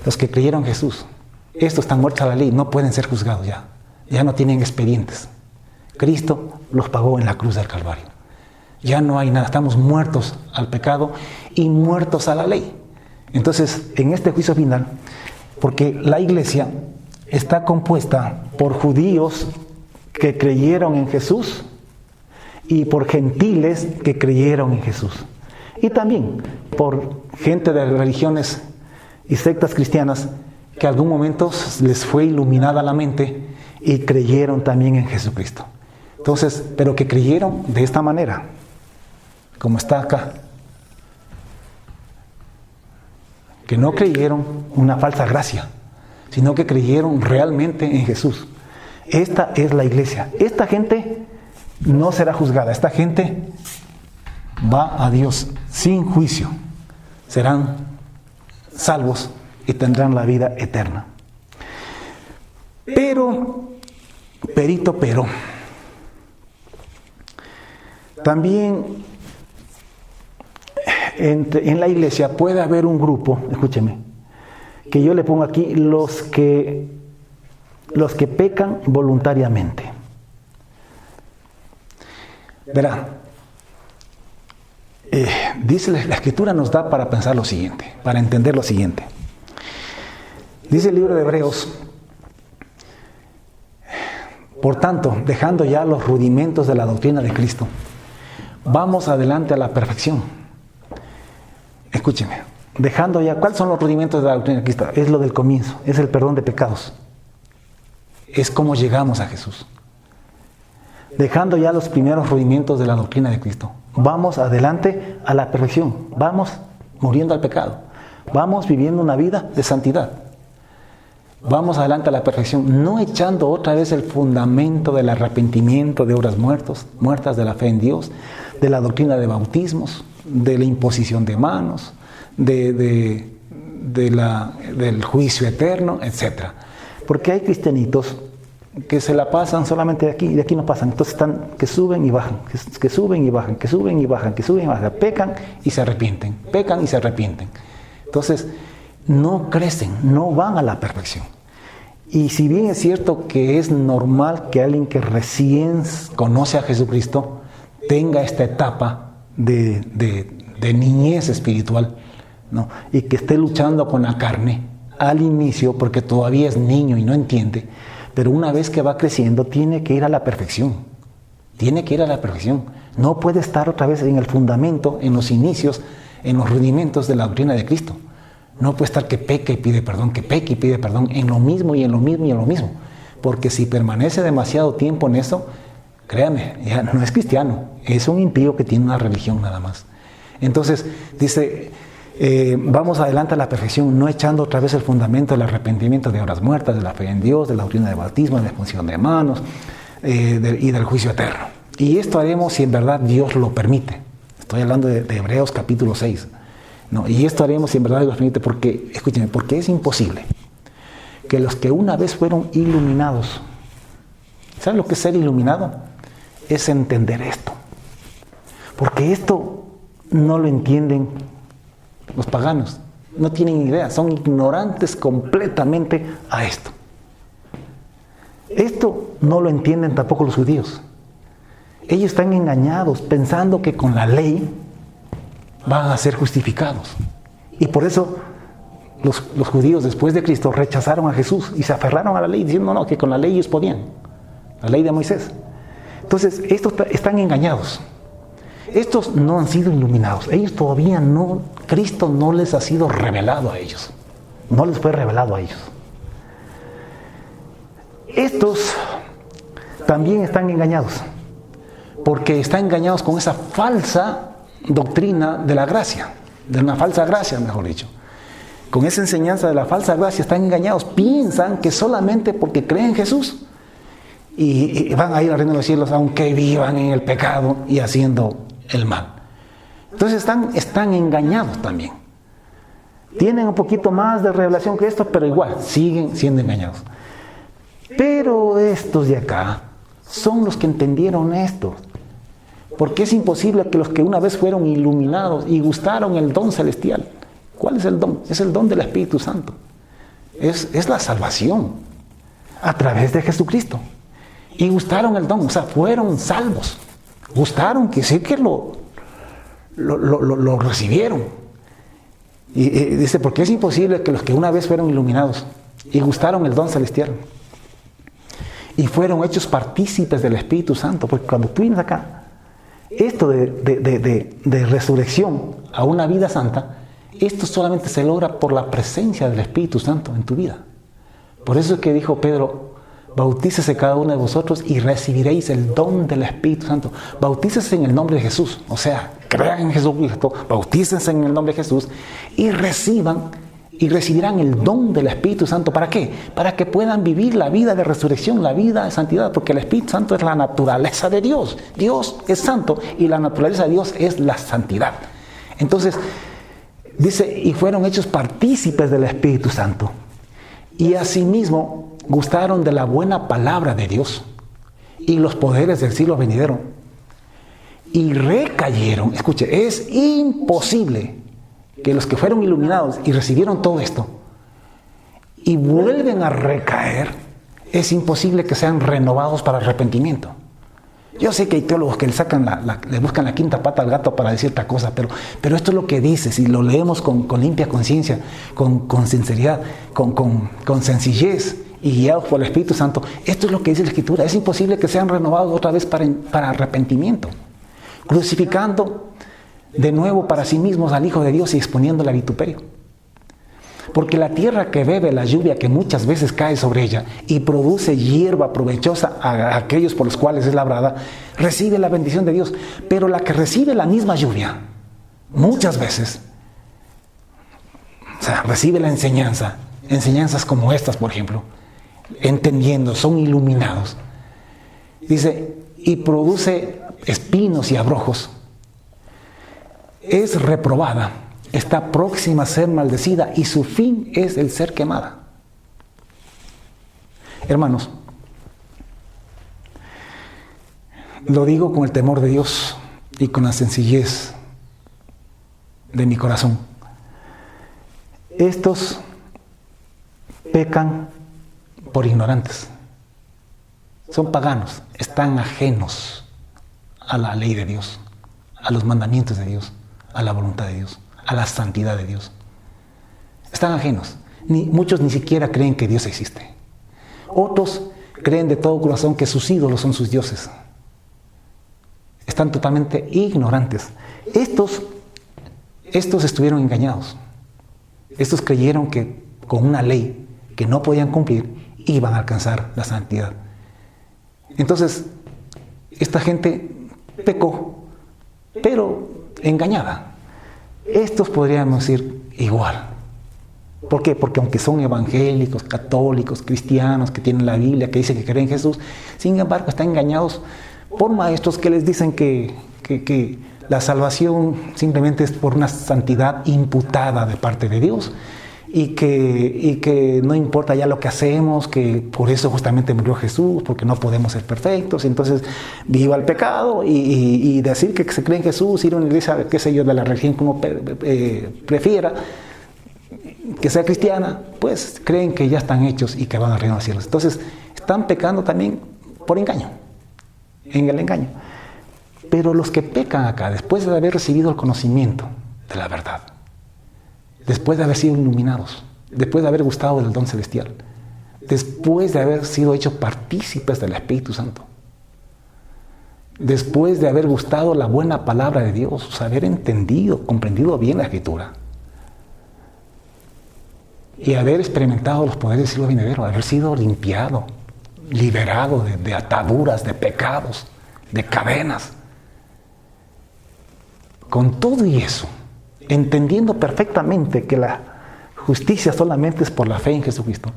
los que creyeron en Jesús. Estos están muertos a la ley, no pueden ser juzgados ya no tienen expedientes. Cristo los pagó en la cruz del Calvario. Ya no hay nada, estamos muertos al pecado y muertos a la ley. Entonces, en este juicio final, porque la iglesia está compuesta por judíos que creyeron en Jesús y por gentiles que creyeron en Jesús. Y también por gente de religiones y sectas cristianas que en algún momento les fue iluminada la mente y creyeron también en Jesucristo. Entonces, pero que creyeron de esta manera, como está acá. Que no creyeron una falsa gracia, sino que creyeron realmente en Jesús. Esta es la iglesia. Esta gente no será juzgada. Esta gente va a Dios sin juicio. Serán salvos y tendrán la vida eterna. Pero, también en la iglesia puede haber un grupo, escúcheme, que yo le pongo aquí, los que pecan voluntariamente. Verá, dice la Escritura nos da para pensar lo siguiente, para entender lo siguiente. Dice el libro de Hebreos: por tanto, dejando ya los rudimentos de la doctrina de Cristo, vamos adelante a la perfección. Escúcheme, dejando ya, ¿cuáles son los rudimentos de la doctrina de Cristo? Es lo del comienzo, es el perdón de pecados. Es cómo llegamos a Jesús. Dejando ya los primeros rudimentos de la doctrina de Cristo, vamos adelante a la perfección. Vamos muriendo al pecado. Vamos viviendo una vida de santidad. Vamos adelante a la perfección, no echando otra vez el fundamento del arrepentimiento, de obras muertas, de la fe en Dios, de la doctrina de bautismos, de la imposición de manos, del juicio eterno, etc. Porque hay cristianitos que se la pasan solamente de aquí no pasan. Entonces están que suben y bajan, que suben y bajan, que suben y bajan, que suben y bajan, pecan y se arrepienten, pecan y se arrepienten. Entonces, no crecen, no van a la perfección. Y si bien es cierto que es normal que alguien que recién conoce a Jesucristo tenga esta etapa de niñez espiritual, ¿no? Y que esté luchando con la carne al inicio porque todavía es niño y no entiende, pero una vez que va creciendo tiene que ir a la perfección. Tiene que ir a la perfección. No puede estar otra vez en el fundamento, en los inicios, en los rudimentos de la doctrina de Cristo. No puede estar que peque y pide perdón, que peque y pide perdón, en lo mismo y en lo mismo y en lo mismo. Porque si permanece demasiado tiempo en eso, créame, ya no es cristiano, es un impío que tiene una religión nada más. Entonces, dice, vamos adelante a la perfección, no echando otra vez el fundamento del arrepentimiento de horas muertas, de la fe en Dios, de la doctrina del bautismo, de la exposición de manos y del juicio eterno. Y esto haremos si en verdad Dios lo permite. Estoy hablando de Hebreos capítulo 6. ¿No? Y esto haremos si en verdad Dios lo permite porque, escúchenme, porque es imposible que los que una vez fueron iluminados, ¿saben lo que es ser iluminado? Es entender esto. Porque esto no lo entienden los paganos, no tienen idea, son ignorantes completamente a esto. Esto no lo entienden tampoco los judíos. Ellos están engañados pensando que con la ley van a ser justificados. Y por eso los judíos después de Cristo rechazaron a Jesús y se aferraron a la ley diciendo no, que con la ley ellos podían, la ley de Moisés. Entonces estos están engañados. Estos no han sido iluminados. Ellos todavía no, Cristo no les ha sido revelado a ellos. No les fue revelado a ellos. Estos también están engañados. Porque están engañados con esa falsa doctrina de la gracia. De una falsa gracia, mejor dicho. Con esa enseñanza de la falsa gracia están engañados. Piensan que solamente porque creen en Jesús y van a ir al reino de los cielos aunque vivan en el pecado y haciendo el mal. Entonces están engañados también. Tienen un poquito más de revelación que esto, pero igual siguen siendo engañados. Pero estos de acá son los que entendieron esto. Porque es imposible que los que una vez fueron iluminados y gustaron el don celestial. ¿Cuál es el don? Es el don del Espíritu Santo. Es la salvación a través de Jesucristo. Y gustaron el don, o sea, fueron salvos. Gustaron, que sí que lo recibieron. Y dice, porque es imposible que los que una vez fueron iluminados y gustaron el don celestial y fueron hechos partícipes del Espíritu Santo, porque cuando tú vienes acá, esto de resurrección a una vida santa, esto solamente se logra por la presencia del Espíritu Santo en tu vida. Por eso es que dijo Pedro, bautícese cada uno de vosotros y recibiréis el don del Espíritu Santo. Bautícese en el nombre de Jesús, o sea, crean en Jesucristo, bautícense en el nombre de Jesús y recibirán el don del Espíritu Santo. ¿Para qué? Para que puedan vivir la vida de resurrección, la vida de santidad, porque el Espíritu Santo es la naturaleza de Dios. Dios es santo y la naturaleza de Dios es la santidad. Entonces, dice, y fueron hechos partícipes del Espíritu Santo. Y asimismo gustaron de la buena palabra de Dios y los poderes del siglo venidero. Y recayeron. Escuche, es imposible que los que fueron iluminados y recibieron todo esto y vuelven a recaer, es imposible que sean renovados para arrepentimiento. Yo sé que hay teólogos que le buscan la quinta pata al gato para decir otra cosa, pero esto es lo que dice, si lo leemos con limpia conciencia, con sinceridad, con sencillez y guiados por el Espíritu Santo, esto es lo que dice la Escritura. Es imposible que sean renovados otra vez para arrepentimiento, crucificando de nuevo para sí mismos al Hijo de Dios y exponiéndole a vituperio. Porque la tierra que bebe la lluvia que muchas veces cae sobre ella y produce hierba provechosa a aquellos por los cuales es labrada, recibe la bendición de Dios. Pero la que recibe la misma lluvia, muchas veces, o sea, recibe la enseñanzas como estas, por ejemplo, entendiendo, son iluminados. Dice, y produce espinos y abrojos, es reprobada, está próxima a ser maldecida y su fin es el ser quemada. Hermanos, lo digo con el temor de Dios y con la sencillez de mi corazón. Estos pecan por ignorantes. Son paganos, están ajenos a la ley de Dios, a los mandamientos de Dios, a la voluntad de Dios, a la santidad de Dios. Están ajenos. Muchos ni siquiera creen que Dios existe. Otros creen de todo corazón que sus ídolos son sus dioses. Están totalmente ignorantes. Estos estuvieron engañados. Estos creyeron que con una ley que no podían cumplir iban a alcanzar la santidad. Entonces, esta gente pecó, pero engañada. Estos podríamos decir igual. ¿Por qué? Porque aunque son evangélicos, católicos, cristianos, que tienen la Biblia, que dicen que creen en Jesús, sin embargo están engañados por maestros que les dicen que la salvación simplemente es por una santidad imputada de parte de Dios y que no importa ya lo que hacemos, que por eso justamente murió Jesús, porque no podemos ser perfectos. Entonces, viva el pecado y decir que se cree en Jesús, ir a una iglesia, qué sé yo, de la religión que uno prefiera, que sea cristiana, pues creen que ya están hechos y que van al reino de los cielos. Entonces, están pecando también por engaño, en el engaño. Pero los que pecan acá, después de haber recibido el conocimiento de la verdad, después de haber sido iluminados, después de haber gustado del don celestial, después de haber sido hechos partícipes del Espíritu Santo, después de haber gustado la buena palabra de Dios, haber entendido, comprendido bien la Escritura, y haber experimentado los poderes del siglo venidero, haber sido limpiado, liberado de ataduras, de pecados, de cadenas. Con todo y eso, entendiendo perfectamente que la justicia solamente es por la fe en Jesucristo,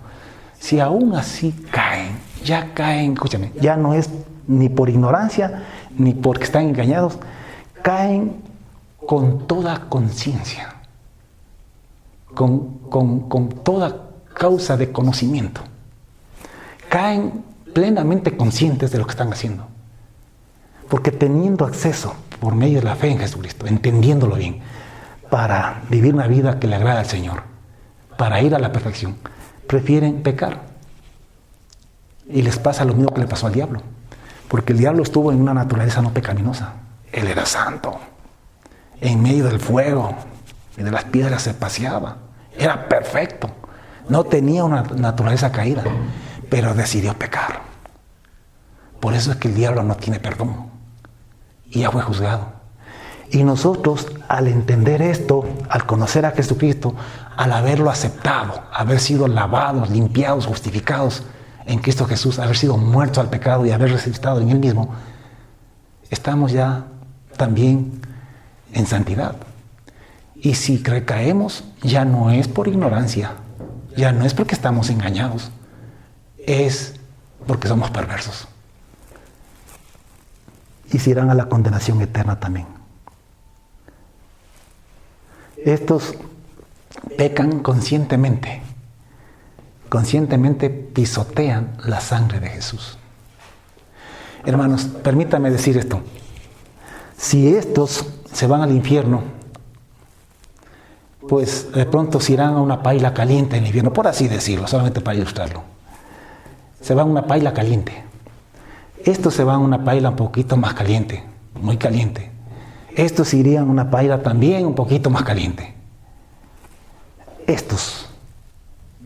si aún así caen, escúchame, ya no es ni por ignorancia, ni porque están engañados, caen con toda conciencia, con toda causa de conocimiento. Caen plenamente conscientes de lo que están haciendo. Porque teniendo acceso por medio de la fe en Jesucristo, entendiéndolo bien, para vivir una vida que le agrada al Señor, para ir a la perfección, prefieren pecar. Y les pasa lo mismo que le pasó al diablo. Porque el diablo estuvo en una naturaleza no pecaminosa. Él era santo. En medio del fuego y de las piedras se paseaba. Era perfecto. No tenía una naturaleza caída, pero decidió pecar. Por eso es que el diablo no tiene perdón. Y ya fue juzgado. Y nosotros, al entender esto, al conocer a Jesucristo, al haberlo aceptado, haber sido lavados, limpiados, justificados en Cristo Jesús, haber sido muertos al pecado y haber resucitado en Él mismo, estamos ya también en santidad. Y si recaemos, ya no es por ignorancia, ya no es porque estamos engañados, es porque somos perversos. Y se irán a la condenación eterna también. Estos pecan conscientemente pisotean la sangre de Jesús. Hermanos, permítame decir esto. Si estos se van al infierno, pues de pronto se irán a una paila caliente en el infierno, por así decirlo, solamente para ilustrarlo. Se van a una paila caliente. Estos se van a una paila un poquito más caliente, muy caliente. Estos irían a una paila también un poquito más caliente. Estos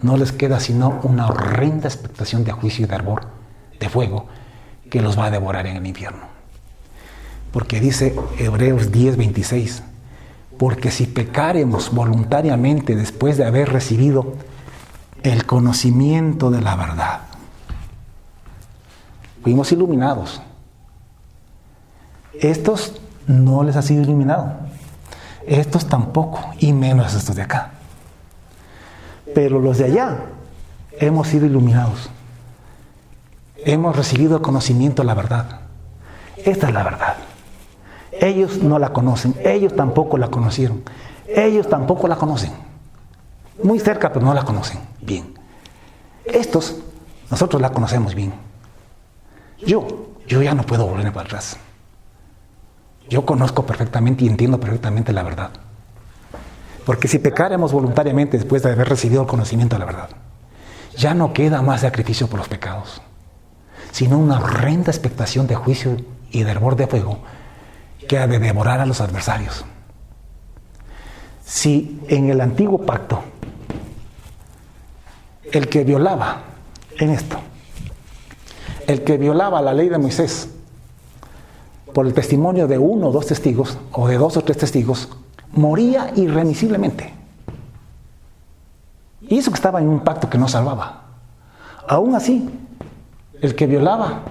no les queda sino una horrenda expectación de juicio y de ardor, de fuego, que los va a devorar en el infierno. Porque dice Hebreos 10:26, porque si pecaremos voluntariamente después de haber recibido el conocimiento de la verdad, fuimos iluminados. Estos no les ha sido iluminado. Estos tampoco, y menos estos de acá. Pero los de allá hemos sido iluminados. Hemos recibido el conocimiento de la verdad. Esta es la verdad. Ellos no la conocen, ellos tampoco la conocieron. Ellos tampoco la conocen. Muy cerca, pero no la conocen bien. Estos, nosotros la conocemos bien. Yo ya no puedo volverme para atrás. Yo conozco perfectamente y entiendo perfectamente la verdad. Porque si pecáramos voluntariamente después de haber recibido el conocimiento de la verdad, ya no queda más sacrificio por los pecados, sino una horrenda expectación de juicio y de hervor de fuego. que ha de devorar a los adversarios. Si en el antiguo pacto, el que violaba en esto, el que violaba la ley de Moisés, por el testimonio de uno o dos testigos, o de dos o tres testigos, moría irremisiblemente. Y eso que estaba en un pacto que no salvaba. Aún así, el que violaba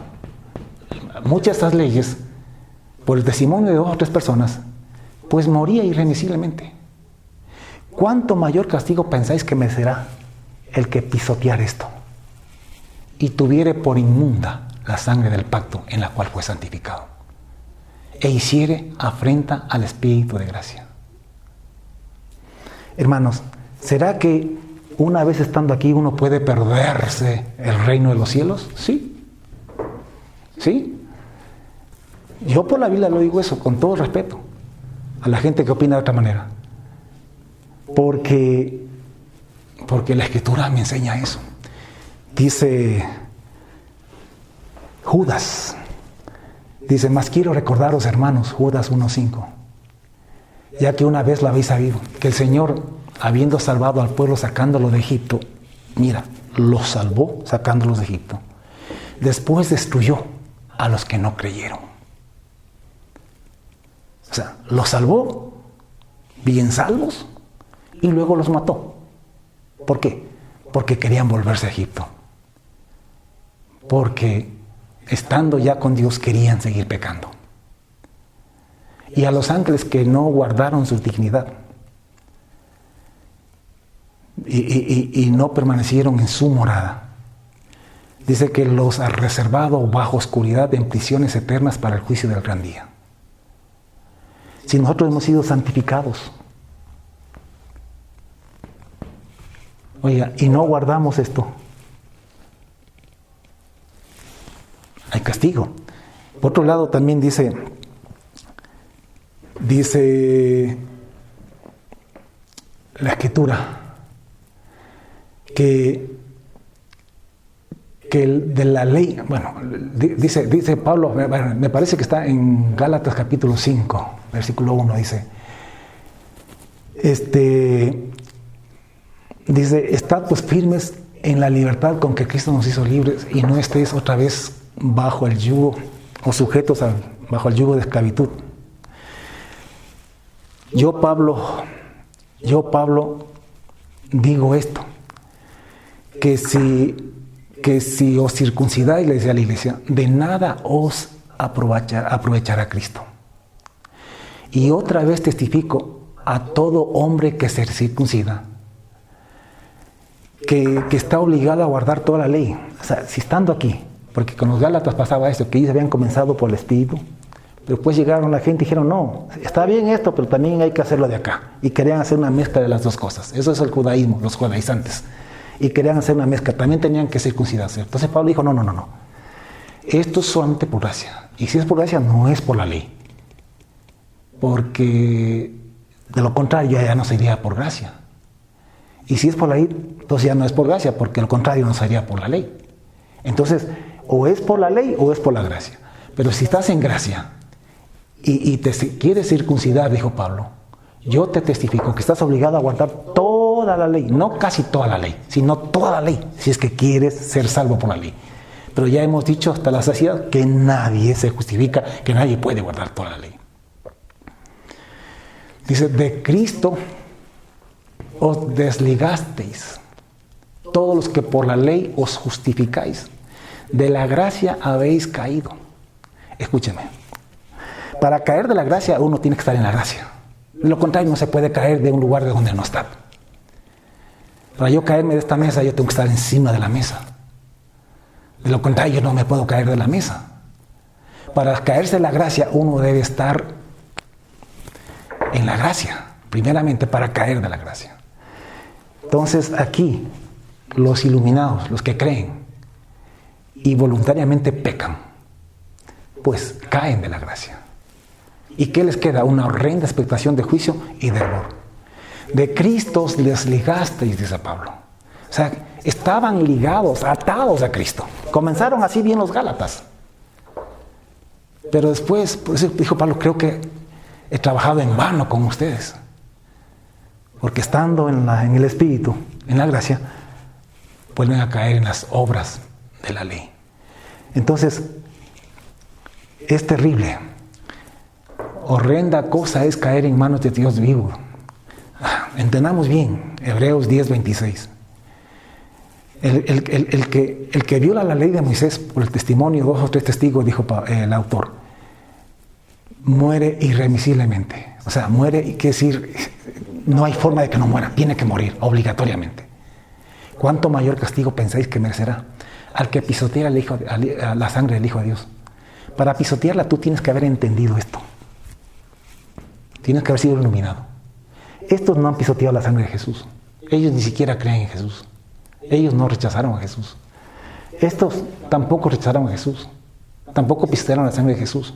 muchas de estas leyes, por el testimonio de dos o tres personas, pues moría irremisiblemente. ¿Cuánto mayor castigo pensáis que merecerá el que pisotear esto y tuviere por inmunda la sangre del pacto en la cual fue santificado, e hiciere afrenta al Espíritu de gracia? Hermanos, ¿será que una vez estando aquí uno puede perderse el reino de los cielos? Sí. ¿Sí? Yo por la Biblia lo digo eso con todo respeto a la gente que opina de otra manera. Porque la Escritura me enseña eso. Dice Judas, dice, mas quiero recordaros, hermanos, Judas 1:5, ya que una vez lo habéis sabido, que el Señor, habiendo salvado al pueblo sacándolo de Egipto, mira, los salvó sacándolos de Egipto, después destruyó a los que no creyeron. O sea, los salvó bien salvos y luego los mató. ¿Por qué? Porque querían volverse a Egipto. Porque estando ya con Dios querían seguir pecando. Y a los ángeles que no guardaron su dignidad y no permanecieron en su morada, dice que los ha reservado bajo oscuridad en prisiones eternas para el juicio del gran día. Si nosotros hemos sido santificados, oiga, y no guardamos esto, hay castigo. Por otro lado también dice la Escritura que de la ley, bueno, dice Pablo, me parece que está en Gálatas capítulo 5, versículo 1, dice, estad pues firmes en la libertad con que Cristo nos hizo libres y no estéis otra vez bajo el yugo o sujetos bajo el yugo de esclavitud. Yo Pablo digo esto, que si os circuncidáis, le decía a la iglesia, de nada os aprovechará Cristo. Y otra vez testifico a todo hombre que se circuncida, que está obligado a guardar toda la ley. O sea, si estando aquí, porque con los Gálatas pasaba esto, que ellos habían comenzado por el Espíritu, pero después llegaron la gente y dijeron, no, está bien esto, pero también hay que hacerlo de acá. Y querían hacer una mezcla de las dos cosas. Eso es el judaísmo, los judaizantes. Y querían hacer una mezcla, también tenían que circuncidarse. Entonces Pablo dijo, no. Esto es solamente por gracia. Y si es por gracia, no es por la ley. Porque de lo contrario ya no sería por gracia. Y si es por la ley, entonces ya no es por gracia, porque lo contrario no sería por la ley. Entonces, o es por la ley o es por la gracia. Pero si estás en gracia y te quieres circuncidar, dijo Pablo, yo te testifico que estás obligado a guardar toda la ley, no casi toda la ley, sino toda la ley, si es que quieres ser salvo por la ley. Pero ya hemos dicho hasta la saciedad que nadie se justifica, que nadie puede guardar toda la ley. Dice, de Cristo os desligasteis, todos los que por la ley os justificáis, de la gracia habéis caído. Escúcheme, para caer de la gracia uno tiene que estar en la gracia. De lo contrario no se puede caer de un lugar de donde no está. Para yo caerme de esta mesa yo tengo que estar encima de la mesa. De lo contrario yo no me puedo caer de la mesa. Para caerse de la gracia uno debe estar en la gracia, primeramente para caer de la gracia. Entonces aquí los iluminados, los que creen y voluntariamente pecan, pues caen de la gracia. ¿Y qué les queda? Una horrenda expectación de juicio y de error. De Cristo os desligasteis, dice Pablo. O sea, estaban ligados, atados a Cristo. Comenzaron así bien los Gálatas. Pero después, por eso dijo Pablo, creo que he trabajado en vano con ustedes. Porque estando en el Espíritu, en la gracia, vuelven a caer en las obras de la ley. Entonces, es terrible. Horrenda cosa es caer en manos de Dios vivo. Entendamos bien, Hebreos 10:26. El que viola la ley de Moisés por el testimonio de 2 o 3 testigos, dijo el autor, muere irremisiblemente. O sea, muere, y quiere decir, no hay forma de que no muera, tiene que morir obligatoriamente. ¿Cuánto mayor castigo pensáis que merecerá al que pisotea a la sangre del Hijo de Dios? Para pisotearla tú tienes que haber entendido esto. Tienes que haber sido iluminado. Estos no han pisoteado la sangre de Jesús. Ellos ni siquiera creen en Jesús. Ellos no rechazaron a Jesús. Estos tampoco rechazaron a Jesús. Tampoco pisotearon la sangre de Jesús.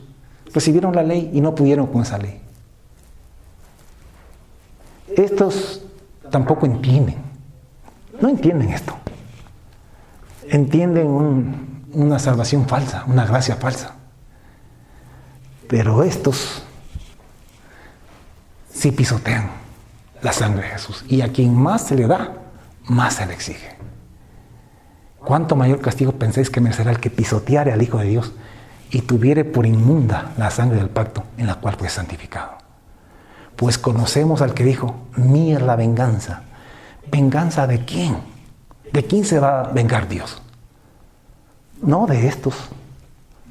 Recibieron la ley y no pudieron con esa ley. Estos tampoco entienden. No entienden esto. Entienden una salvación falsa, una gracia falsa. Pero estos sí pisotean la sangre de Jesús. Y a quien más se le da, más se le exige. ¿Cuánto mayor castigo pensáis que merecerá el que pisoteare al Hijo de Dios y tuviere por inmunda la sangre del pacto en la cual fue santificado? Pues conocemos al que dijo, mía es la venganza. ¿Venganza de quién? ¿De quién se va a vengar Dios? No de estos,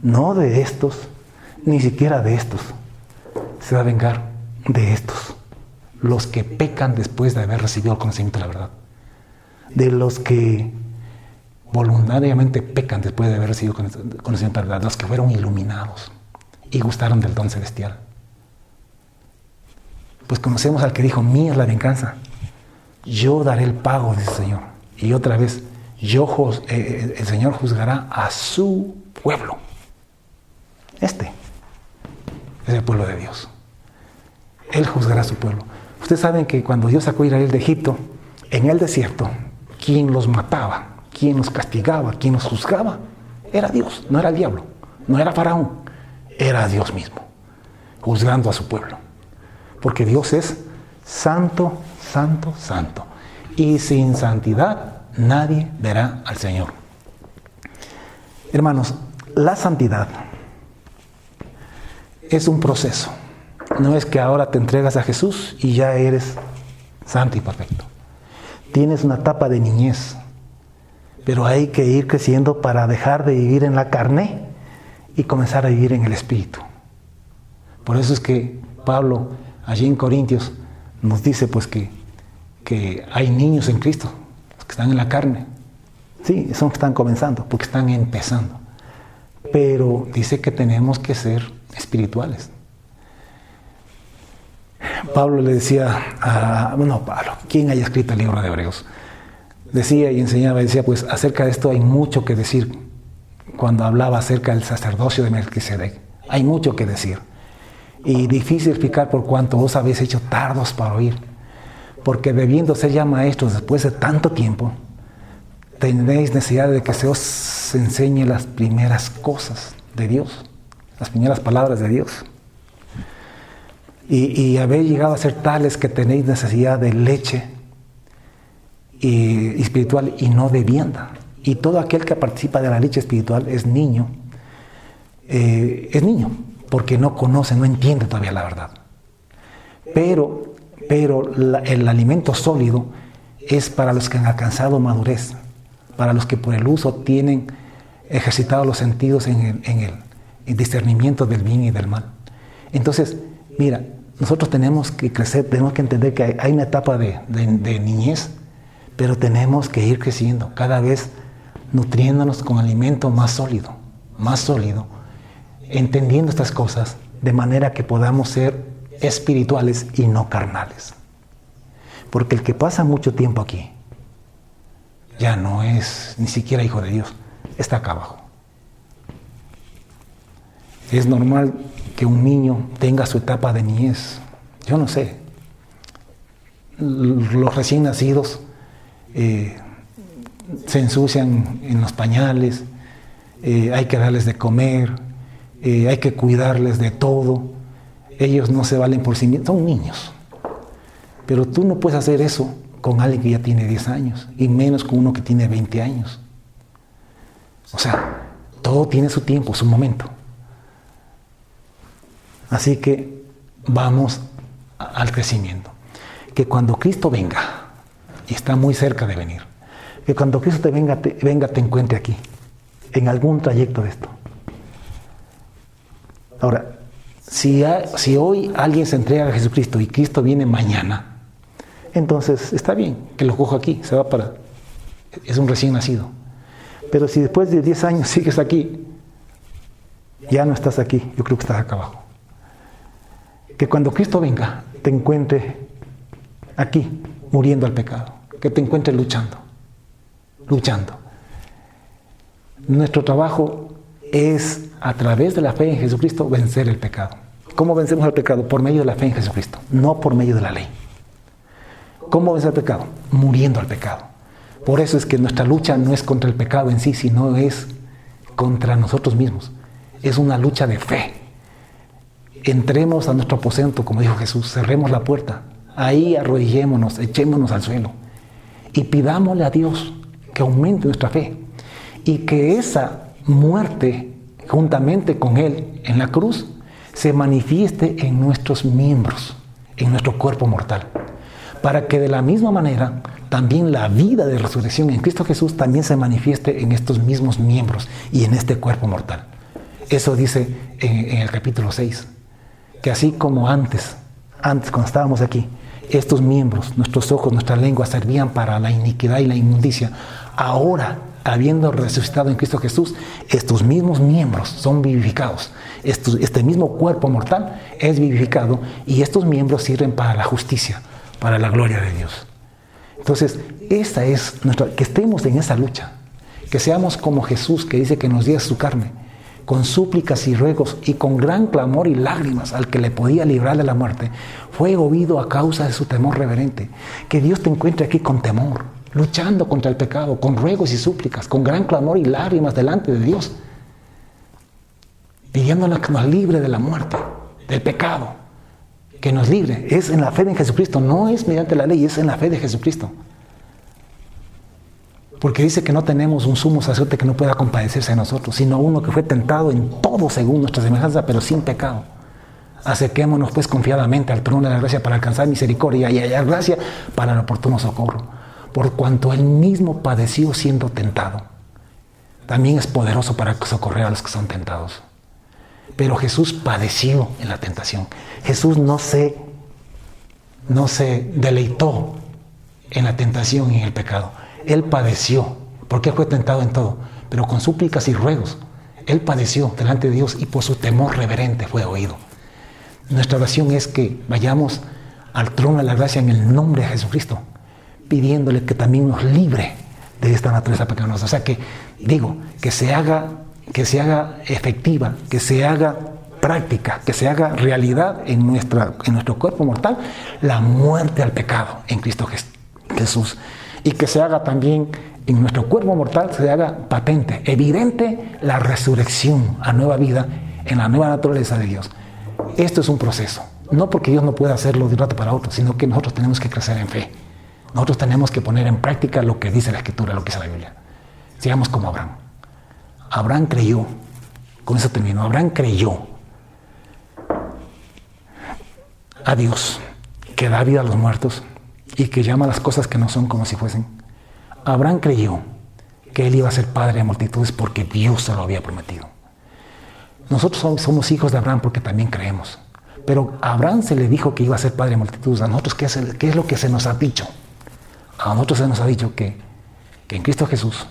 no de estos, ni siquiera de estos. Se va a vengar de estos, los que pecan después de haber recibido el conocimiento de la verdad. De los que voluntariamente pecan después de haber recibido conocimiento de la verdad, los que fueron iluminados y gustaron del don celestial. Pues conocemos al que dijo, mía es la venganza, yo daré el pago, dice el Señor. Y otra vez, el Señor juzgará a su pueblo. Este es el pueblo de Dios. Él juzgará a su pueblo. Ustedes saben que cuando Dios sacó a Israel de Egipto, en el desierto, quien los mataba, quien los castigaba, quien los juzgaba, era Dios, no era el diablo, no era Faraón, era Dios mismo, juzgando a su pueblo. Porque Dios es santo, santo, santo. Y sin santidad nadie verá al Señor. Hermanos, la santidad es un proceso. No es que ahora te entregas a Jesús y ya eres santo y perfecto. Tienes una etapa de niñez, pero hay que ir creciendo para dejar de vivir en la carne y comenzar a vivir en el Espíritu. Por eso es que Pablo, allí en Corintios, nos dice pues que hay niños en Cristo, los que están en la carne. Sí, son que están comenzando, porque están empezando. Pero dice que tenemos que ser espirituales. Pablo le decía Pablo, ¿quién haya escrito el libro de Hebreos? Decía y enseñaba, decía, pues acerca de esto hay mucho que decir. Cuando hablaba acerca del sacerdocio de Melquisedec, hay mucho que decir. Y difícil explicar por cuanto vos habéis hecho tardos para oír. Porque debiendo ser ya maestros después de tanto tiempo, tenéis necesidad de que se os enseñe las primeras cosas de Dios, las primeras palabras de Dios. Y habéis llegado a ser tales que tenéis necesidad de leche espiritual y no de vianda. Y todo aquel que participa de la leche espiritual es niño, porque no conoce, no entiende todavía la verdad. Pero el alimento sólido es para los que han alcanzado madurez, para los que por el uso tienen ejercitado los sentidos en el discernimiento del bien y del mal. Entonces, mira, nosotros tenemos que crecer, tenemos que entender que hay una etapa de niñez, pero tenemos que ir creciendo, cada vez nutriéndonos con alimento más sólido, entendiendo estas cosas de manera que podamos ser espirituales y no carnales. Porque el que pasa mucho tiempo aquí ya no es ni siquiera hijo de Dios, está acá abajo. Es normal que un niño tenga su etapa de niñez. Yo no sé. Los recién nacidos se ensucian en los pañales, hay que darles de comer, hay que cuidarles de todo, ellos no se valen por sí mismos, son niños. Pero tú no puedes hacer eso con alguien que ya tiene 10 años, y menos con uno que tiene 20 años. O sea, todo tiene su tiempo, su momento. Así que vamos al crecimiento. Que cuando Cristo venga, y está muy cerca de venir, que cuando Cristo te venga te encuentre aquí, en algún trayecto de esto. Ahora, si hoy alguien se entrega a Jesucristo y Cristo viene mañana, entonces está bien que lo coja aquí, se va para... Es un recién nacido. Pero si después de 10 años sigues aquí, ya no estás aquí, yo creo que estás acá abajo. Que cuando Cristo venga, te encuentre aquí, muriendo al pecado. Que te encuentre luchando. Nuestro trabajo es, a través de la fe en Jesucristo, vencer el pecado. ¿Cómo vencemos el pecado? Por medio de la fe en Jesucristo, no por medio de la ley. ¿Cómo vencer el pecado? Muriendo al pecado. Por eso es que nuestra lucha no es contra el pecado en sí, sino es contra nosotros mismos. Es una lucha de fe. Entremos a nuestro aposento, como dijo Jesús, cerremos la puerta. Ahí arrodillémonos, echémonos al suelo y pidámosle a Dios que aumente nuestra fe y que esa muerte, juntamente con Él en la cruz, se manifieste en nuestros miembros, en nuestro cuerpo mortal, para que de la misma manera también la vida de resurrección en Cristo Jesús también se manifieste en estos mismos miembros y en este cuerpo mortal. Eso dice en el capítulo 6, que así como antes cuando estábamos aquí, estos miembros, nuestros ojos, nuestra lengua servían para la iniquidad y la inmundicia, ahora, habiendo resucitado en Cristo Jesús, estos mismos miembros son vivificados. Este mismo cuerpo mortal es vivificado y estos miembros sirven para la justicia, para la gloria de Dios. Entonces, esa es que estemos en esa lucha, que seamos como Jesús, que dice que nos diera su carne, con súplicas y ruegos y con gran clamor y lágrimas al que le podía librar de la muerte, fue oído a causa de su temor reverente. Que Dios te encuentre aquí con temor, luchando contra el pecado, con ruegos y súplicas, con gran clamor y lágrimas delante de Dios, pidiéndole que nos libre de la muerte, del pecado, que nos libre. Es en la fe de Jesucristo, no es mediante la ley, es en la fe de Jesucristo. Porque dice que no tenemos un sumo sacerdote que no pueda compadecerse de nosotros, sino uno que fue tentado en todo según nuestra semejanza, pero sin pecado. Acerquémonos pues confiadamente al trono de la gracia para alcanzar misericordia y hallar gracia para el oportuno socorro. Por cuanto él mismo padeció siendo tentado, también es poderoso para socorrer a los que son tentados. Pero Jesús padeció en la tentación. Jesús no se deleitó en la tentación y en el pecado. Él padeció, porque él fue tentado en todo, pero con súplicas y ruegos. Él padeció delante de Dios y por su temor reverente fue oído. Nuestra oración es que vayamos al trono de la gracia en el nombre de Jesucristo, pidiéndole que también nos libre de esta naturaleza pecaminosa. O sea que se haga efectiva, que se haga práctica, que se haga realidad en nuestro cuerpo mortal la muerte al pecado en Cristo Jesús. Y que se haga también en nuestro cuerpo mortal, se haga patente, evidente la resurrección a nueva vida en la nueva naturaleza de Dios. Esto es un proceso, no porque Dios no pueda hacerlo de un rato para otro, sino que nosotros tenemos que crecer en fe. Nosotros tenemos que poner en práctica lo que dice la Escritura, lo que dice la Biblia. Seamos como Abraham. Abraham creyó, con eso termino, Abraham creyó a Dios, que da vida a los muertos y que llama a las cosas que no son como si fuesen. Abraham creyó que él iba a ser padre de multitudes porque Dios se lo había prometido. Nosotros somos hijos de Abraham porque también creemos. Pero a Abraham se le dijo que iba a ser padre de multitudes. A nosotros, ¿qué es lo que se nos ha dicho? A nosotros se nos ha dicho que en Cristo Jesús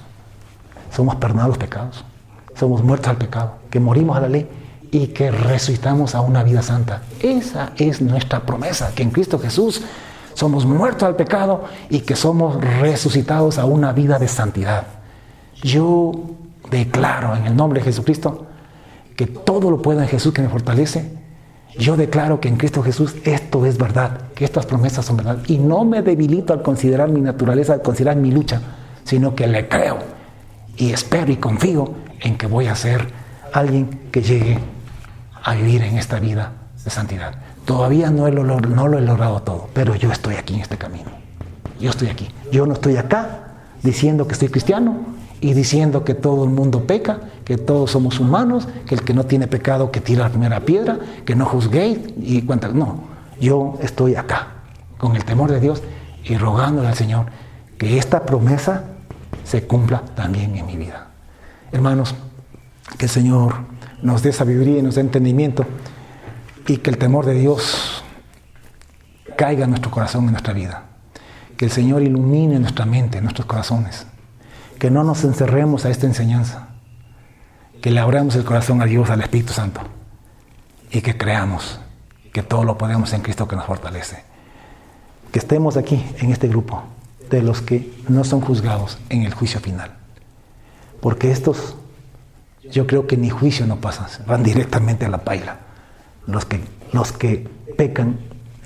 somos perdonados los pecados, somos muertos al pecado, que morimos a la ley y que resucitamos a una vida santa. Esa es nuestra promesa, que en Cristo Jesús somos muertos al pecado y que somos resucitados a una vida de santidad. Yo declaro en el nombre de Jesucristo que todo lo puedo en Jesús que me fortalece. Yo declaro que en Cristo Jesús esto es verdad, que estas promesas son verdad. Y no me debilito al considerar mi naturaleza, al considerar mi lucha, sino que le creo y espero y confío en que voy a ser alguien que llegue a vivir en esta vida de santidad. Todavía no lo he logrado todo, pero yo estoy aquí en este camino. Yo estoy aquí. Yo no estoy acá diciendo que soy cristiano y diciendo que todo el mundo peca, que todos somos humanos, que el que no tiene pecado que tire la primera piedra, que no juzguéis y cuántas. No, yo estoy acá con el temor de Dios y rogándole al Señor que esta promesa se cumpla también en mi vida. Hermanos, que el Señor nos dé sabiduría y nos dé entendimiento y que el temor de Dios caiga en nuestro corazón, en nuestra vida. Que el Señor ilumine nuestra mente, nuestros corazones. Que no nos encerremos a esta enseñanza. Que le abramos el corazón a Dios, al Espíritu Santo. Y que creamos que todo lo podemos en Cristo que nos fortalece. Que estemos aquí, en este grupo, de los que no son juzgados en el juicio final. Porque estos, yo creo que ni juicio no pasan, van directamente a la paila. Los que pecan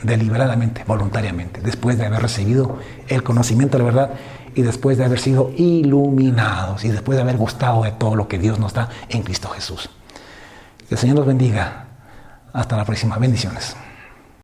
deliberadamente, voluntariamente, después de haber recibido el conocimiento de la verdad y después de haber sido iluminados y después de haber gustado de todo lo que Dios nos da en Cristo Jesús. Que el Señor los bendiga. Hasta la próxima. Bendiciones.